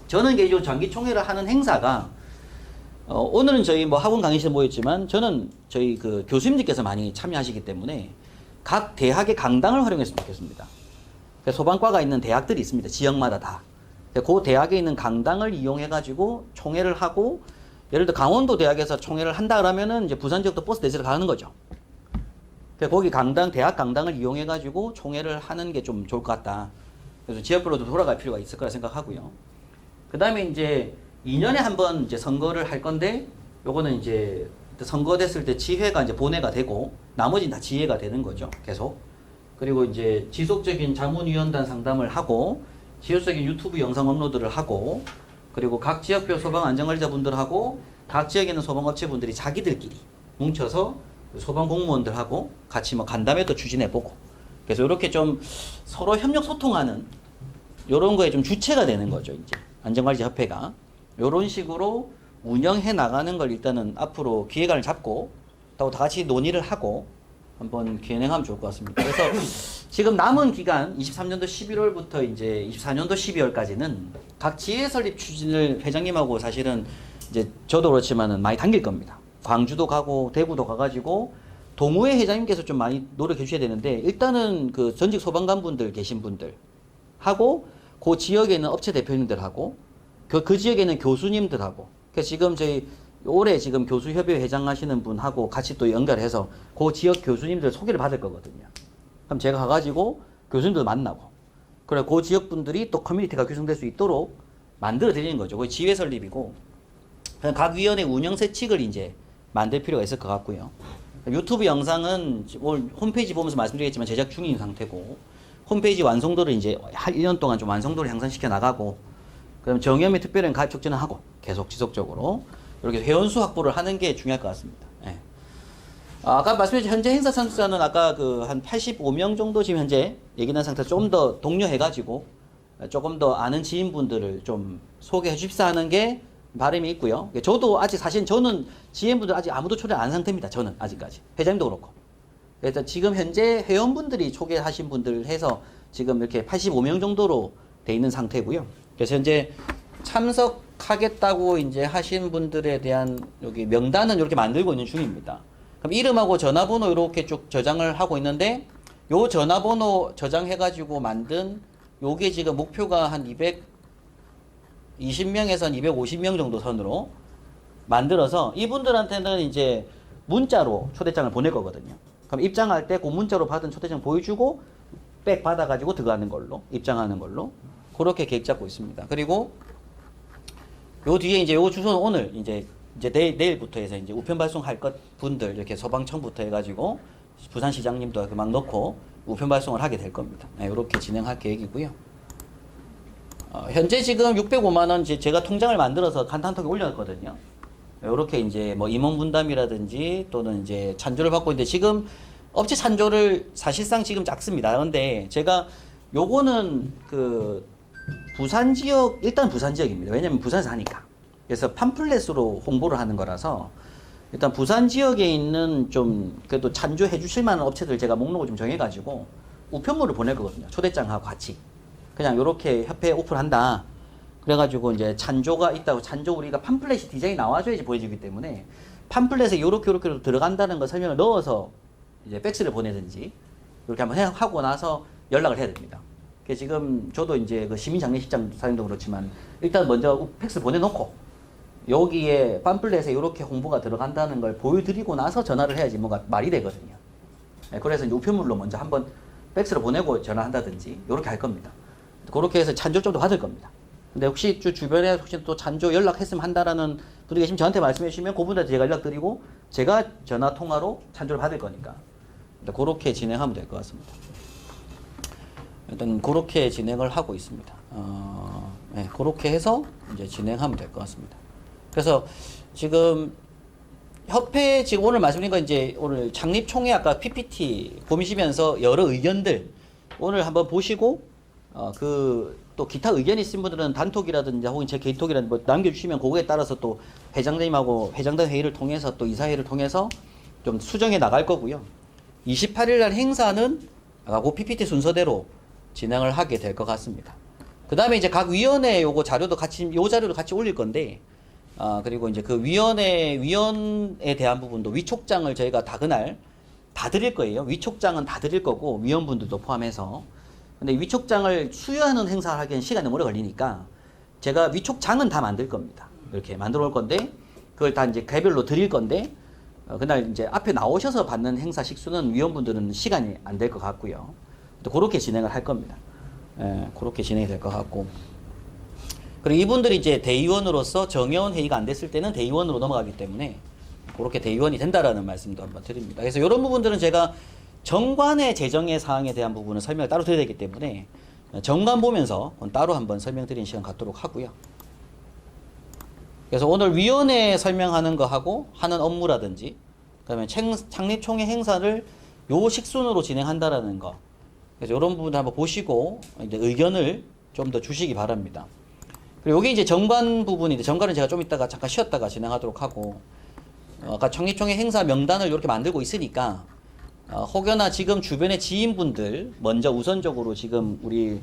저는 개인적으로 정기총회를 하는 행사가 오늘은 저희 뭐 학원 강의실에 모였지만 저는 저희 그 교수님들께서 많이 참여하시기 때문에 각 대학의 강당을 활용했으면 좋겠습니다. 소방과가 있는 대학들이 있습니다. 지역마다 다. 그 대학에 있는 강당을 이용해가지고 총회를 하고, 예를 들어 강원도 대학에서 총회를 한다 그러면은 이제 부산 지역도 버스 대절을 가는 거죠. 거기 강당, 대학 강당을 이용해가지고 총회를 하는 게 좀 좋을 것 같다. 그래서 지역별로도 돌아갈 필요가 있을 거라 생각하고요. 그 다음에 이제 2년에 한 번 이제 선거를 할 건데, 요거는 이제 선거됐을 때 지회가 이제 본회가 되고, 나머지는 다 지회가 되는 거죠. 계속. 그리고 이제 지속적인 자문위원단 상담을 하고, 지속적인 유튜브 영상 업로드를 하고, 그리고 각 지역별 소방안전관리자분들하고 각 지역에 있는 소방업체분들이 자기들끼리 뭉쳐서 소방공무원들하고 같이 뭐 간담회도 추진해보고, 그래서 이렇게 좀 서로 협력 소통하는 이런 거에 좀 주체가 되는 거죠. 이제 안전관리자 협회가 이런 식으로 운영해 나가는 걸 일단은 앞으로 기획안을 잡고 또 다 같이 논의를 하고 한번 진행하면 좋을 것 같습니다. 그래서 지금 남은 기간 23년도 11월부터 이제 24년도 12월까지는 각 지회 설립 추진을 회장님하고 사실은 이제 저도 그렇지만은 많이 당길 겁니다. 광주도 가고 대구도 가가지고 동호회 회장님께서 좀 많이 노력해 주셔야 되는데, 일단은 그 전직 소방관분들 계신 분들 하고 그 지역에 있는 업체 대표님들하고 그 지역에 있는 교수님들하고, 그래서 지금 저희 올해 지금 교수협의회 회장 하시는 분하고 같이 또 연결해서 그 지역 교수님들 소개를 받을 거거든요. 그럼 제가 가가지고 교수님들 만나고, 그래 그 지역 분들이 또 커뮤니티가 구성될 수 있도록 만들어 드리는 거죠. 거의 지회 설립이고, 그냥 각 위원회 운영 세칙을 이제 만들 필요가 있을 것 같고요. 유튜브 영상은 오늘 홈페이지 보면서 말씀드리겠지만 제작 중인 상태고, 홈페이지 완성도를 이제 1년 동안 좀 완성도를 향상시켜 나가고, 그럼 정의연맹 특별회원 가입 촉진을 하고 계속 지속적으로 이렇게 회원수 확보를 하는 게 중요할 것 같습니다. 예. 아까 말씀드린 현재 행사 참석자는 아까 그 한 85명 정도 지금 현재 얘기 난 상태에서 좀 더 독려해가지고 조금 더 아는 지인분들을 좀 소개해 주십사 하는 게 바람이 있고요. 저도 아직 사실 저는 지인분들 아직 아무도 초대 안 한 상태입니다. 저는 아직까지. 회장님도 그렇고. 그래서 지금 현재 회원분들이 초대하신 분들 해서 지금 이렇게 85명 정도로 돼 있는 상태고요. 그래서 현재 참석하겠다고 이제 하신 분들에 대한 여기 명단은 이렇게 만들고 있는 중입니다. 그럼 이름하고 전화번호 이렇게 쭉 저장을 하고 있는데, 요 전화번호 저장해가지고 만든 요게 지금 목표가 한 220명에서 한 250명 정도 선으로 만들어서 이분들한테는 이제 문자로 초대장을 보낼 거거든요. 그럼 입장할 때 그 문자로 받은 초대장 보여주고 백 받아가지고 들어가는 걸로 입장하는 걸로 그렇게 계획 잡고 있습니다. 그리고 요 뒤에 이제 요 주소는 오늘 이제 내일부터 해서 이제 우편 발송할 것 분들 이렇게 소방청부터 해가지고 부산시장님도 막 넣고 우편 발송을 하게 될 겁니다. 네, 이렇게 진행할 계획이고요. 현재 지금 605만 원 제가 통장을 만들어서 간단하게 올렸거든요. 이렇게 이제 뭐 임원 분담이라든지 또는 이제 찬조를 받고 있는데 지금 업체 찬조를 사실상 지금 작습니다. 그런데 제가 요거는 그 부산 지역 일단 부산 지역입니다. 왜냐면 부산에서 하니까. 그래서 팜플렛으로 홍보를 하는 거라서 일단 부산 지역에 있는 좀 그래도 찬조해 주실 만한 업체들 제가 목록을 좀 정해가지고 우편물을 보낼 거거든요. 초대장하고 같이. 그냥 요렇게 협회에 오픈한다. 그래가지고 이제 찬조가 있다고 찬조 우리가 팜플렛이 디자인이 나와줘야지 보여지기 때문에 팜플렛에 요렇게 들어간다는 거 설명을 넣어서 이제 팩스를 보내든지 이렇게 한번 하고 나서 연락을 해야 됩니다. 그래서 지금 저도 이제 그 시민장례식장 사장도 그렇지만 일단 먼저 팩스 보내놓고 여기에 팜플렛에 이렇게 홍보가 들어간다는 걸 보여드리고 나서 전화를 해야지 뭐가 말이 되거든요. 네, 그래서 이제 우편물로 먼저 한번 팩스로 보내고 전화한다든지 이렇게 할 겁니다. 그렇게 해서 찬조 좀더 받을 겁니다. 근데 혹시 주변에 혹시 또 찬조 연락했으면 한다라는 분이 계시면 저한테 말씀해 주시면 그분한테 제가 연락드리고 제가 전화 통화로 찬조를 받을 거니까 그렇게 진행하면 될 것 같습니다. 일단 그렇게 진행을 하고 있습니다. 네, 그렇게 해서 이제 진행하면 될 것 같습니다. 그래서 지금 협회 지금 오늘 말씀드린 건 이제 오늘 창립총회 아까 PPT 보시면서 여러 의견들 오늘 한번 보시고 그 또 기타 의견이 있으신 분들은 단톡이라든지 혹은 제 개인톡이라든지 뭐 남겨주시면 그거에 따라서 또 회장님하고 회장단 회의를 통해서 또 이사회를 통해서 좀 수정해 나갈 거고요. 28일 날 행사는 아까 그 PPT 순서대로 진행을 하게 될 것 같습니다. 그 다음에 이제 각 위원회 요거 자료도 같이, 요 자료도 같이 올릴 건데, 그리고 이제 그 위원회에 대한 부분도 위촉장을 저희가 다 그날 다 드릴 거예요. 위촉장은 다 드릴 거고, 위원분들도 포함해서. 근데 위촉장을 수여하는 행사를 하기엔 시간이 오래 걸리니까, 제가 위촉장은 다 만들 겁니다. 이렇게 만들어 올 건데, 그걸 다 이제 개별로 드릴 건데, 그날 이제 앞에 나오셔서 받는 행사 식수는 위원분들은 시간이 안 될 것 같고요. 또 그렇게 진행을 할 겁니다. 예, 그렇게 진행이 될 것 같고. 그리고 이분들이 이제 대의원으로서 정회원 회의가 안 됐을 때는 대의원으로 넘어가기 때문에 그렇게 대의원이 된다라는 말씀도 한번 드립니다. 그래서 이런 부분들은 제가 정관의 재정의 사항에 대한 부분은 설명을 따로 드려야 되기 때문에 정관 보면서 따로 한번 설명드리는 시간 갖도록 하고요. 그래서 오늘 위원회 설명하는 거 하고 하는 업무라든지 그다음에 창립총회 행사를 요 식순으로 진행한다라는 거. 그래서 이런 부분을 한번 보시고 이제 의견을 좀 더 주시기 바랍니다. 그리고 여기 이제 정관 부분인데 정관은 제가 좀 이따가 잠깐 쉬었다가 진행하도록 하고 아까 창립총회 행사 명단을 이렇게 만들고 있으니까 혹여나 지금 주변의 지인분들 먼저 우선적으로 지금 우리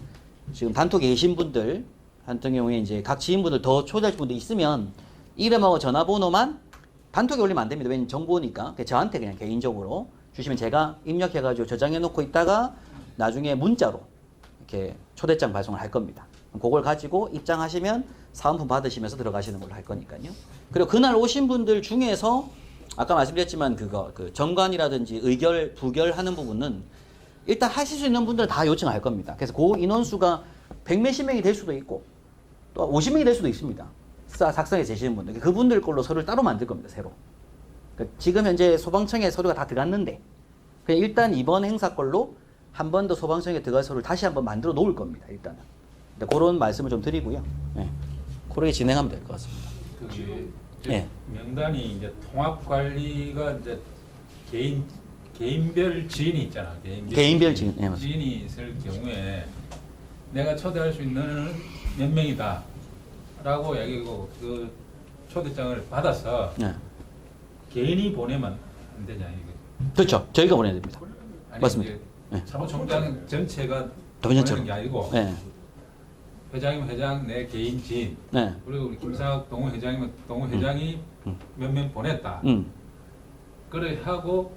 지금 단톡에 계신 분들 같은 경우에 이제 각 지인분들 더 초대하실 분들 있으면 이름하고 전화번호만 단톡에 올리면 안 됩니다. 왜냐면 정보니까 저한테 그냥 개인적으로 주시면 제가 입력해가지고 저장해 놓고 있다가 나중에 문자로 이렇게 초대장 발송을 할 겁니다. 그걸 가지고 입장하시면 사은품 받으시면서 들어가시는 걸로 할 거니까요. 그리고 그날 오신 분들 중에서 아까 말씀드렸지만 그 정관이라든지 의결, 부결하는 부분은 일단 하실 수 있는 분들은 다 요청할 겁니다. 그래서 그 인원수가 100몇십 명이 될 수도 있고 또 50명이 될 수도 있습니다. 작성해 주시는 분들. 그분들 걸로 서류를 따로 만들 겁니다. 새로. 그러니까 지금 현재 소방청에 서류가 다 들어갔는데 그냥 일단 이번 행사 걸로 한 번 더 소방청에 들어갈 서류를 다시 한번 만들어 놓을 겁니다. 일단은. 그런 말씀을 좀 드리고요. 네. 그렇게 진행하면 될 것 같습니다. 그게 예. 명단이 이제 통합 관리가 이제 개인별 지인이 있잖아. 개인별 지인. 예, 맞습니다. 지인이 있을 경우에 내가 초대할 수 있는 몇 명이다라고 얘기하고 그 초대장을 받아서 네. 개인이 보내면 안 되냐 이게. 그렇죠. 저희가 보내야 됩니다. 아니, 맞습니다. 이제 네. 사무총장 전체가 전체로. 보내는 게 아니고 네. 회장이면 회장 내 개인 지인 네. 그리고 우리 김상학 동호 회장이면 동호 회장이 몇 명 보냈다. 그래 하고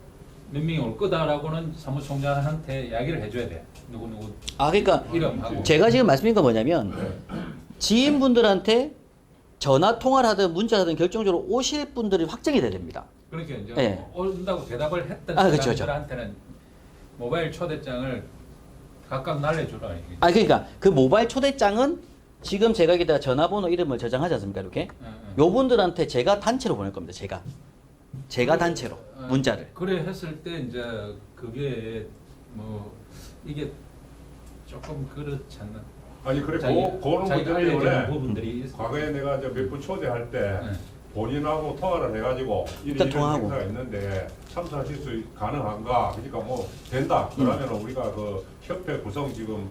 몇 명이 올 거다라고는 사무총장한테 이야기를 해줘야 돼. 누구 그러니까 이름하고. 제가 지금 말씀드린 건 뭐냐면 지인분들한테 전화 통화를 하든 문자를 하든 결정적으로 오실 분들이 확정이 돼야 됩니다. 그러니까 이제 예. 온다고 대답을 했던 아, 그쵸, 사람들한테는 모바일 초대장을 각각 날려주라. 이게. 아 그러니까 그 모바일 초대장은 지금 제가 여기다 전화번호 이름을 저장하지 않습니까 이렇게? 요 분들한테 제가 단체로 보낼 겁니다. 제가 단체로 문자를. 그래 했을 때 이제 그게 뭐 이게 조금 그렇지 않나? 아니 그래 자기- 그런 문제 자기가 알려주는 때문에 부분들이 있어요. 과거에 내가 이제 몇 분 초대할 때 네. 본인하고 통화를 해가지고 일단 이런 통화하고. 행사가 있는데 참석하실 수 가능한가? 그러니까 뭐 된다. 그러면 우리가 그 협회 구성 지금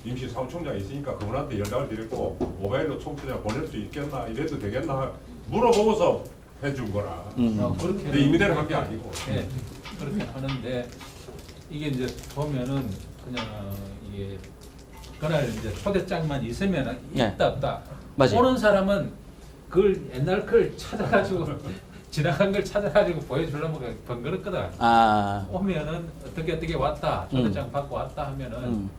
임시 사무총장이 있으니까 그분한테 연락을 드렸고 모바일로 총회장 보낼 수 있겠나? 이래도 되겠나? 물어보고서 해준 거라. 그렇게 근데 임의대로 한 게 아니고. 네, 그렇게 하는데 이게 이제 보면은 그냥 이게 그날 이제 초대장만 있으면 네. 있다 없다. 맞아요. 오는 사람은 그걸 옛날 걸 찾아가지고 지나간 걸 찾아가지고 보여주려면 번거롭거든. 아 오면은 어떻게 왔다 초대장 받고 왔다 하면은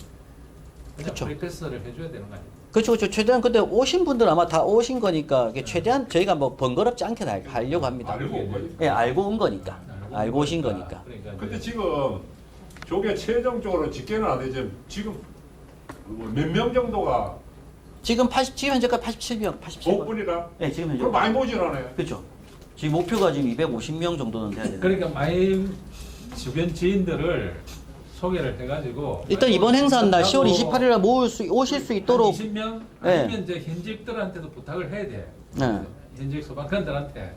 그냥 그쵸. 프리패스를 해줘야 되는 거 아니에요? 그렇죠. 최대한 근데 오신 분들 아마 다 오신 거니까 이게 최대한 저희가 뭐 번거롭지 않게 하려고 합니다. 알고 온 거지. 예, 알고 온 거니까. 알고 오신 거니까. 그러니까 근데 이제 지금 저게 최종적으로 집계는 안 되지. 지금 몇 명 정도가 지금 현재까지 87명, 87명. 복분이라? 네, 지금 현재. 그럼 많이 모질하네. 그렇죠. 지금 목표가 지금 250명 정도는 돼야 되는. 그러니까 많이 주변 지인들을 소개를 해가지고 일단 이번 행사는 날 10월 28일에 오실 수 있도록. 20명 네. 아니면 이제 현직들한테도 부탁을 해야 돼. 네. 현직 소방관들한테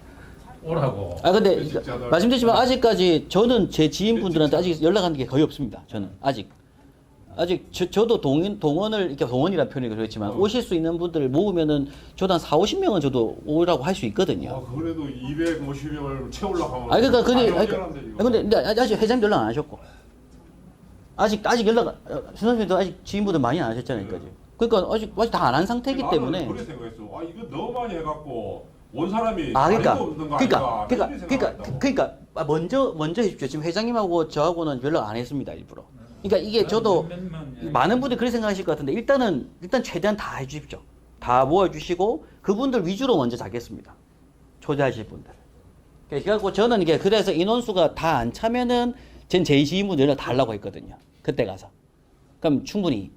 오라고. 아 근데 진짜다. 말씀드리지만 아직까지 저는 제 지인분들한테 아직 연락한 게 거의 없습니다. 저는 아직 저도 동원을 이렇게 동원이라는 표현이 그렇지만 오실 수 있는 분들을 모으면은 저도 한 4-50명은 저도 오라고 할 수 있거든요. 그래도 250명을 채우려고 하면 아 그러니까 어지간한데, 지금. 근데 아직 회장님 연락 안 하셨고 아직 연락 수선님도 아직 지인분들 많이 안 하셨잖아요, 여기까지. 그러니까 아직 다 안 한 상태이기 나는 때문에. 그렇게 생각했어. 이거 너무 많이 해갖고 온 사람이 아 그러니까 아무도 없는 거 아닌가? 그러니까 먼저 해주십시오. 지금 회장님하고 저하고는 연락 안 했습니다, 일부러. 그러니까 이게 저도 많은 분들이 그렇게 생각하실 것 같은데 일단 최대한 다 해주십시오. 다 모아주시고 그분들 위주로 먼저 잡겠습니다. 초대하실 분들. 그래갖고 저는 이게 그래서 인원수가 다 안 차면은 전 제 지인분들 연락 달라고 했거든요. 그때 가서. 그럼 충분히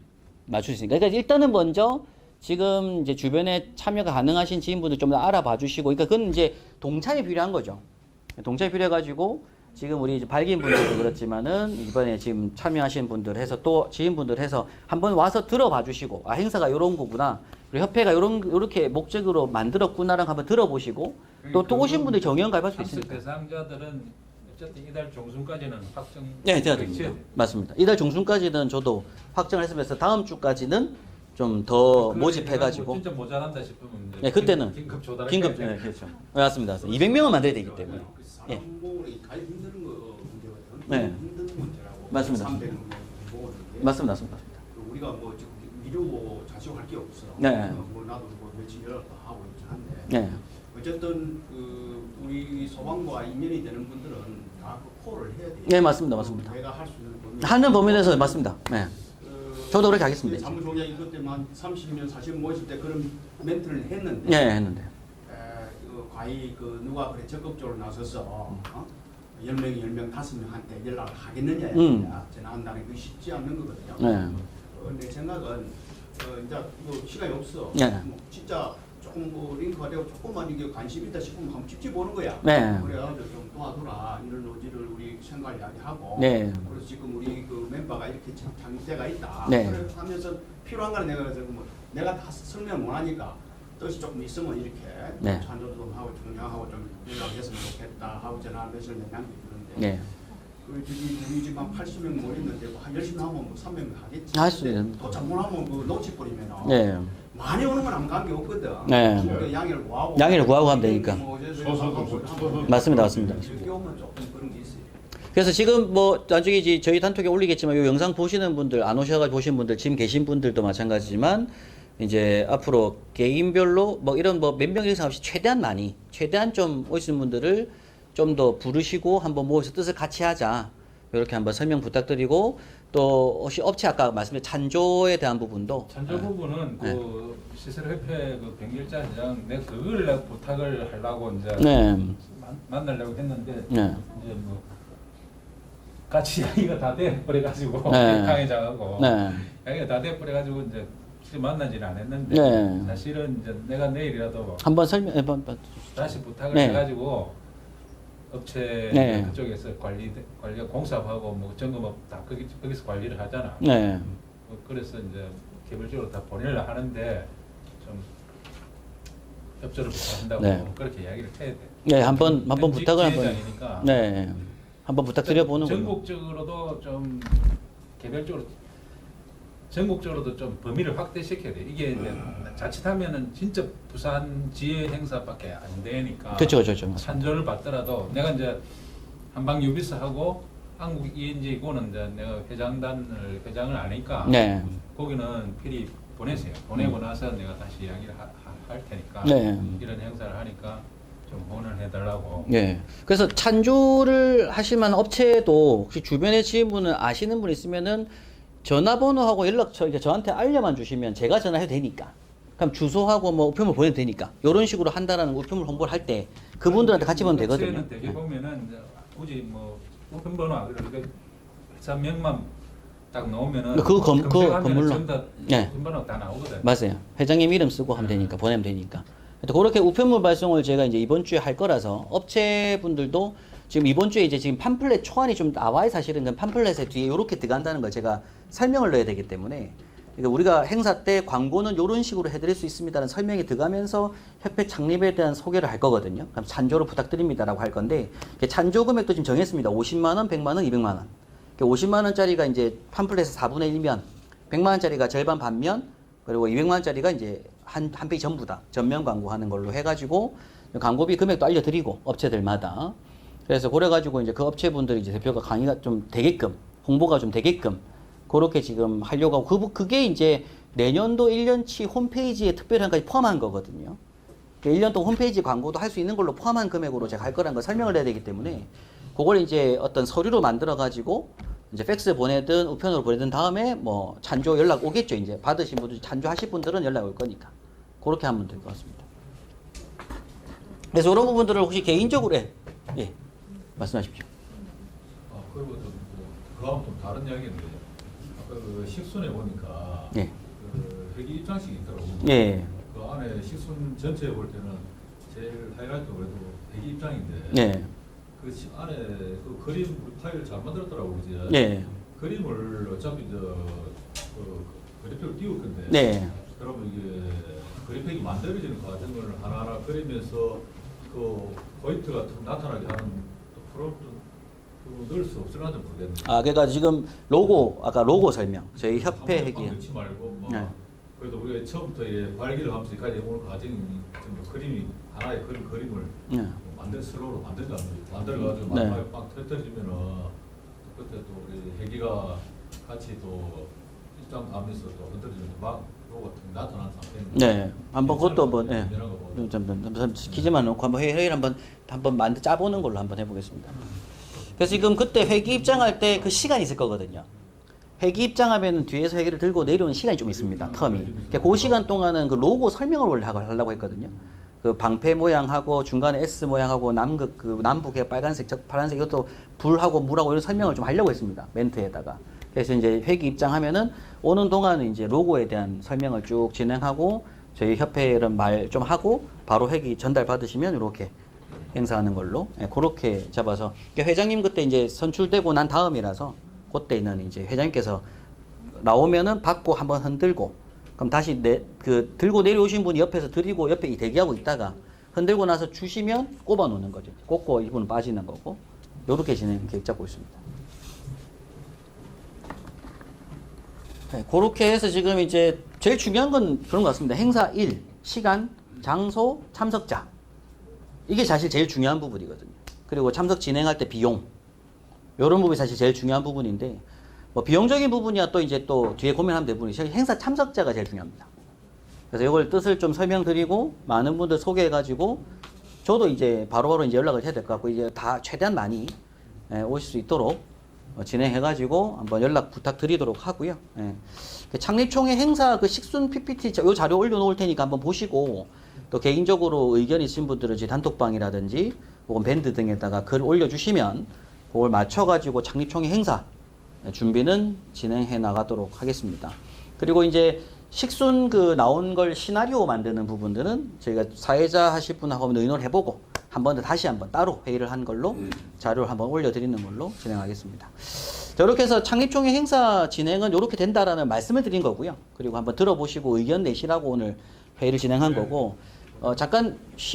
맞출 수 있으니까. 그러니까 일단은 먼저 지금 이제 주변에 참여가 가능하신 지인분들 좀 더 알아봐 주시고, 그러니까 그건 이제 동참이 필요한 거죠. 동참이 필요해가지고 지금 우리 이제 발기인 분들도 그렇지만은 이번에 지금 참여하신 분들 해서 또 지인분들 해서 한번 와서 들어봐 주시고, 아 행사가 요런 거구나, 그리고 협회가 요렇게 목적으로 만들었구나랑 한번 들어보시고 또 오신 분들 정연 가입할 수 참석 있으니까. 대상자들은 어쨌든 이달 중순까지는 확정. 네, 돼야 됩니다. 맞습니다. 이달 중순까지는 저도 확정을 했으면서 다음 주까지는 좀 더 모집해가지고. 진짜 모자란다 싶으면 이제 네, 그때는 긴급 조달. 긴급, 네, 그렇죠. 맞습니다. 200명은 만들어야 되기 때문에. 예. 사람보이 가입 힘드는 거 문제거든. 네. 힘든 문제라고. 맞습니다. 300명 보거든요. 맞습니다. 우리가 뭐 지금 미루고 자식할 게 없어. 네. 뭐 나도 뭐 며칠 연락도 하고 있긴 한데. 네. 어쨌든 그 우리 소방과 인연이 되는 분들은 다그 콜을 해야 돼요. 네, 맞습니다. 맞습니다. 내가 할 수 있는 범위. 하는 범위 내에서 맞습니다. 네. 저도 그렇게 하겠습니다. 사무총장 이것 때만 30년 40년 모였을 때 그런 멘트를 했는데. 네, 했는데. 과히 그 누가 그래 적극적으로 나서서 10명이 10명 5명한테 연락을 하겠느냐 전화한다는 게 쉽지 않는 거거든요. 네. 내 생각은 이제 뭐 시간이 없어. 네. 뭐 진짜 조금 뭐 링크가 되고 조금만 이게 관심 있다 싶으면 한번 직접 보는 거야. 네. 그래가지고 좀 도와줘라 이런 의지를 우리 생각을 이야기하고. 네. 그래서 지금 우리 그 멤버가 이렇게 장대가 있다. 네. 그래 하면서 필요한 거는 내가 그래서 뭐 내가 다 설명 못 하니까 뜻이 조금 있으면 이렇게 네. 찬조도 좀 하고 중량하고 좀 연락했으면 좋겠다 하고 전화 메시지 남기는데. 네. 우리 집 한 80명 모였는데 한 열심히 하면 뭐 300명 하겠지. 할 수 있는. 또 잘못하면 그 놓치버리면 네. 많이 오는 건 아무 관계 없거든. 네. 그 양해를 구하고. 양해를 구하고 하면 되니까. 맞습니다. 이렇게 오면 조금 그런 게 있어요. 그래서 지금 뭐 나중에 이제 저희 단톡에 올리겠지만 이 영상 보시는 분들, 안 오셔가지고 보신 분들, 지금 계신 분들도 마찬가지지만 이제 앞으로 개인별로 뭐 이런 뭐 몇 명 이상 없이 최대한 좀 오시는 분들을 좀 더 부르시고 한번 모여서 뜻을 같이 하자. 이렇게 한번 설명 부탁드리고, 또 혹시 업체 아까 말씀드린 찬조에 대한 부분도 찬조 부분은 네. 그 시설협회 그 병일자장 내가 그걸 내가 부탁을 하려고 이제 네. 만나려고 했는데 네. 이제 뭐 같이 이야기가 다 돼버려가지고 네. 강회장하고 네. 이야기가 다 돼버려가지고 이제 실제 만나지는 않았는데 네. 사실은 이제 내가 내일이라도 한번 설명해 봐. 다시 부탁을 네. 해가지고 업체 네. 그쪽에서 관리가 공사하고 뭐 점검업 다 거기서 관리를 하잖아. 네. 그래서 이제 개별적으로 다 보내려 하는데 좀 협조를 부탁한다고 네. 그렇게 이야기를 해야 돼. 네, 한번 부탁을 한번. 지회장이니까 네. 한번 부탁드려 보는 걸로. 전국적으로도 좀 개별적으로 전국적으로도 좀 범위를 확대시켜야 돼. 이게 이제 자칫하면은 진짜 부산 지회 행사밖에 안 되니까. 그렇죠, 그렇죠. 찬조를 받더라도 내가 이제 한방 유비스하고 한국 ENG 이거는 이제 내가 회장을 아니까 네. 거기는 필히 보내세요. 보내고 나서 내가 다시 이야기를 할 테니까 네. 이런 행사를 하니까 좀 후원을 해달라고. 네. 그래서 찬조를 하실 만한 업체도 혹시 주변에 지인분은 아시는 분 있으면은 전화번호하고 연락처 이렇게 저한테 알려만 주시면 제가 전화해도 되니까. 그럼 주소하고 뭐 우편물 보내도 되니까. 이런 식으로 한다라는 우편물 홍보를 할 때 그분들한테 같이 보면 되거든요. 업체는 되게 보면은 이제 굳이 뭐 우편번호 그러니까 회사명만 딱 넣으면은 그 검색하면은 건물로. 전부 다 네. 우편번호 다 나오거든. 맞아요. 회장님 이름 쓰고 하면 되니까 보내면 되니까. 하여튼 그렇게 우편물 발송을 제가 이제 이번 주에 할 거라서 업체분들도 지금 이번 주에 이제 지금 팜플렛 초안이 좀 나와야 사실은 그 팜플렛에 뒤에 이렇게 들어간다는 걸 제가 설명을 넣어야 되기 때문에 그러니까 우리가 행사 때 광고는 이런 식으로 해드릴 수 있습니다라는 설명이 들어가면서 협회 창립에 대한 소개를 할 거거든요. 그럼 찬조로 부탁드립니다라고 할 건데 찬조 금액도 지금 정했습니다. 50만 원, 100만 원, 200만 원. 50만 원짜리가 이제 팜플렛의 4분의 1면 100만 원짜리가 절반 반면 그리고 200만 원짜리가 이제 한 페이지 전부 다 전면 광고하는 걸로 해가지고 광고비 금액도 알려드리고 업체들마다 그래서 그래가지고 이제 그 업체분들이 이제 대표가 강의가 좀 되게끔 홍보가 좀 되게끔 그렇게 지금 하려고 하고 그게 이제 내년도 1년치 홈페이지에 특별한까지 포함한 거거든요. 1년 동안 홈페이지 광고도 할 수 있는 걸로 포함한 금액으로 제가 할 거라는 걸 설명을 해야 되기 때문에 그걸 이제 어떤 서류로 만들어 가지고 이제 팩스 보내든 우편으로 보내든 다음에 뭐 찬조 연락 오겠죠. 이제 받으신 분들 찬조 하실 분들은 연락 올 거니까 그렇게 하면 될 것 같습니다. 그래서 이런 부분들을 혹시 개인적으로 예 말씀하십시오. 그리고 그거하고 좀 다른 이야기인데 아까 그 식순에 보니까 예. 그 회기 입장식이 있더라고요. 예. 그 안에 식순 전체에 볼 때는 제일 하이라이트 그래도 회기 입장인데 예. 그 안에 그 그림 파일 잘 만들었더라고요. 그지? 예. 그림을 어차피 그래픽을 띄울 건데 네. 그러면 이게 그래픽이 만들어지는 과정을 하나하나 그리면서 그 포인트가 툭 나타나게 하는 프로그램 넣을 수 없을는지 모르겠네요. 아 그러니까 지금 로고 아까 로고 설명 저희 협회 방 회기 넣지 말고 뭐 네. 그래도 우리가 처음부터 발기를 하면서 여기까지 오는 과정이 좀 그림이 하나의 그림을 네. 슬로우로 만들어가지고 네. 마지막에 빡 터뜨리면은 그때 또 우리 해기가 같이 또 입장 가면서 또 흔들리면 막 로고가 나타나는 상태인데. 네, 한번 그것도 한번 예. 뭐. 좀 기재만 놓고 한번 회의를 한번 만들 짜보는 걸로 한번 해보겠습니다. 그래서 지금 그때 회기 입장할 때 그 시간이 있을 거거든요. 회기 입장하면 뒤에서 회기를 들고 내려오는 시간이 좀 있습니다. 텀이. 그러니까 그 시간 동안은 그 로고 설명을 원래 하려고 했거든요. 그 방패 모양하고 중간에 S 모양하고 남극 그 남북의 빨간색, 파란색 이것도 불하고 물하고 이런 설명을 좀 하려고 했습니다. 멘트에다가. 그래서 이제 회기 입장하면은 오는 동안은 이제 로고에 대한 설명을 쭉 진행하고 저희 협회를 말 좀 하고 바로 회기 전달 받으시면 이렇게 행사하는 걸로 그렇게 잡아서 그러니까 회장님 그때 이제 선출되고 난 다음이라서 그때는 이제 회장님께서 나오면은 받고 한번 흔들고 그럼 다시 들고 내려오신 분이 옆에서 드리고 옆에 대기하고 있다가 흔들고 나서 주시면 꼽아 놓는 거죠. 꽂고 이분은 빠지는 거고 요렇게 진행 계획 잡고 있습니다. 네, 그렇게 해서 지금 이제 제일 중요한 건 그런 것 같습니다. 행사 일, 시간, 장소, 참석자. 이게 사실 제일 중요한 부분이거든요. 그리고 참석 진행할 때 비용. 이런 부분이 사실 제일 중요한 부분인데, 뭐 비용적인 부분이야 또 이제 또 뒤에 고민하면 될 부분이 행사 참석자가 제일 중요합니다. 그래서 이걸 뜻을 좀 설명드리고, 많은 분들 소개해가지고, 저도 이제 바로바로 이제 연락을 해야 될 것 같고, 이제 다 최대한 많이 오실 수 있도록 진행해가지고 한번 연락 부탁드리도록 하고요. 예. 그 창립총회 행사 그 식순 PPT 요 자료 올려놓을 테니까 한번 보시고 또 개인적으로 의견 있으신 분들은 제 단톡방이라든지 혹은 밴드 등에다가 글 올려주시면 그걸 맞춰가지고 창립총회 행사 준비는 진행해 나가도록 하겠습니다. 그리고 이제 식순 그 나온 걸 시나리오 만드는 부분들은 저희가 사회자 하실 분하고 의논을 해보고 한 번 더 다시 한번 따로 회의를 한 걸로 자료를 한번 올려드리는 걸로 진행하겠습니다. 자, 이렇게 해서 창립총회 행사 진행은 이렇게 된다라는 말씀을 드린 거고요. 그리고 한번 들어보시고 의견 내시라고 오늘 회의를 진행한 거고 잠깐 쉬어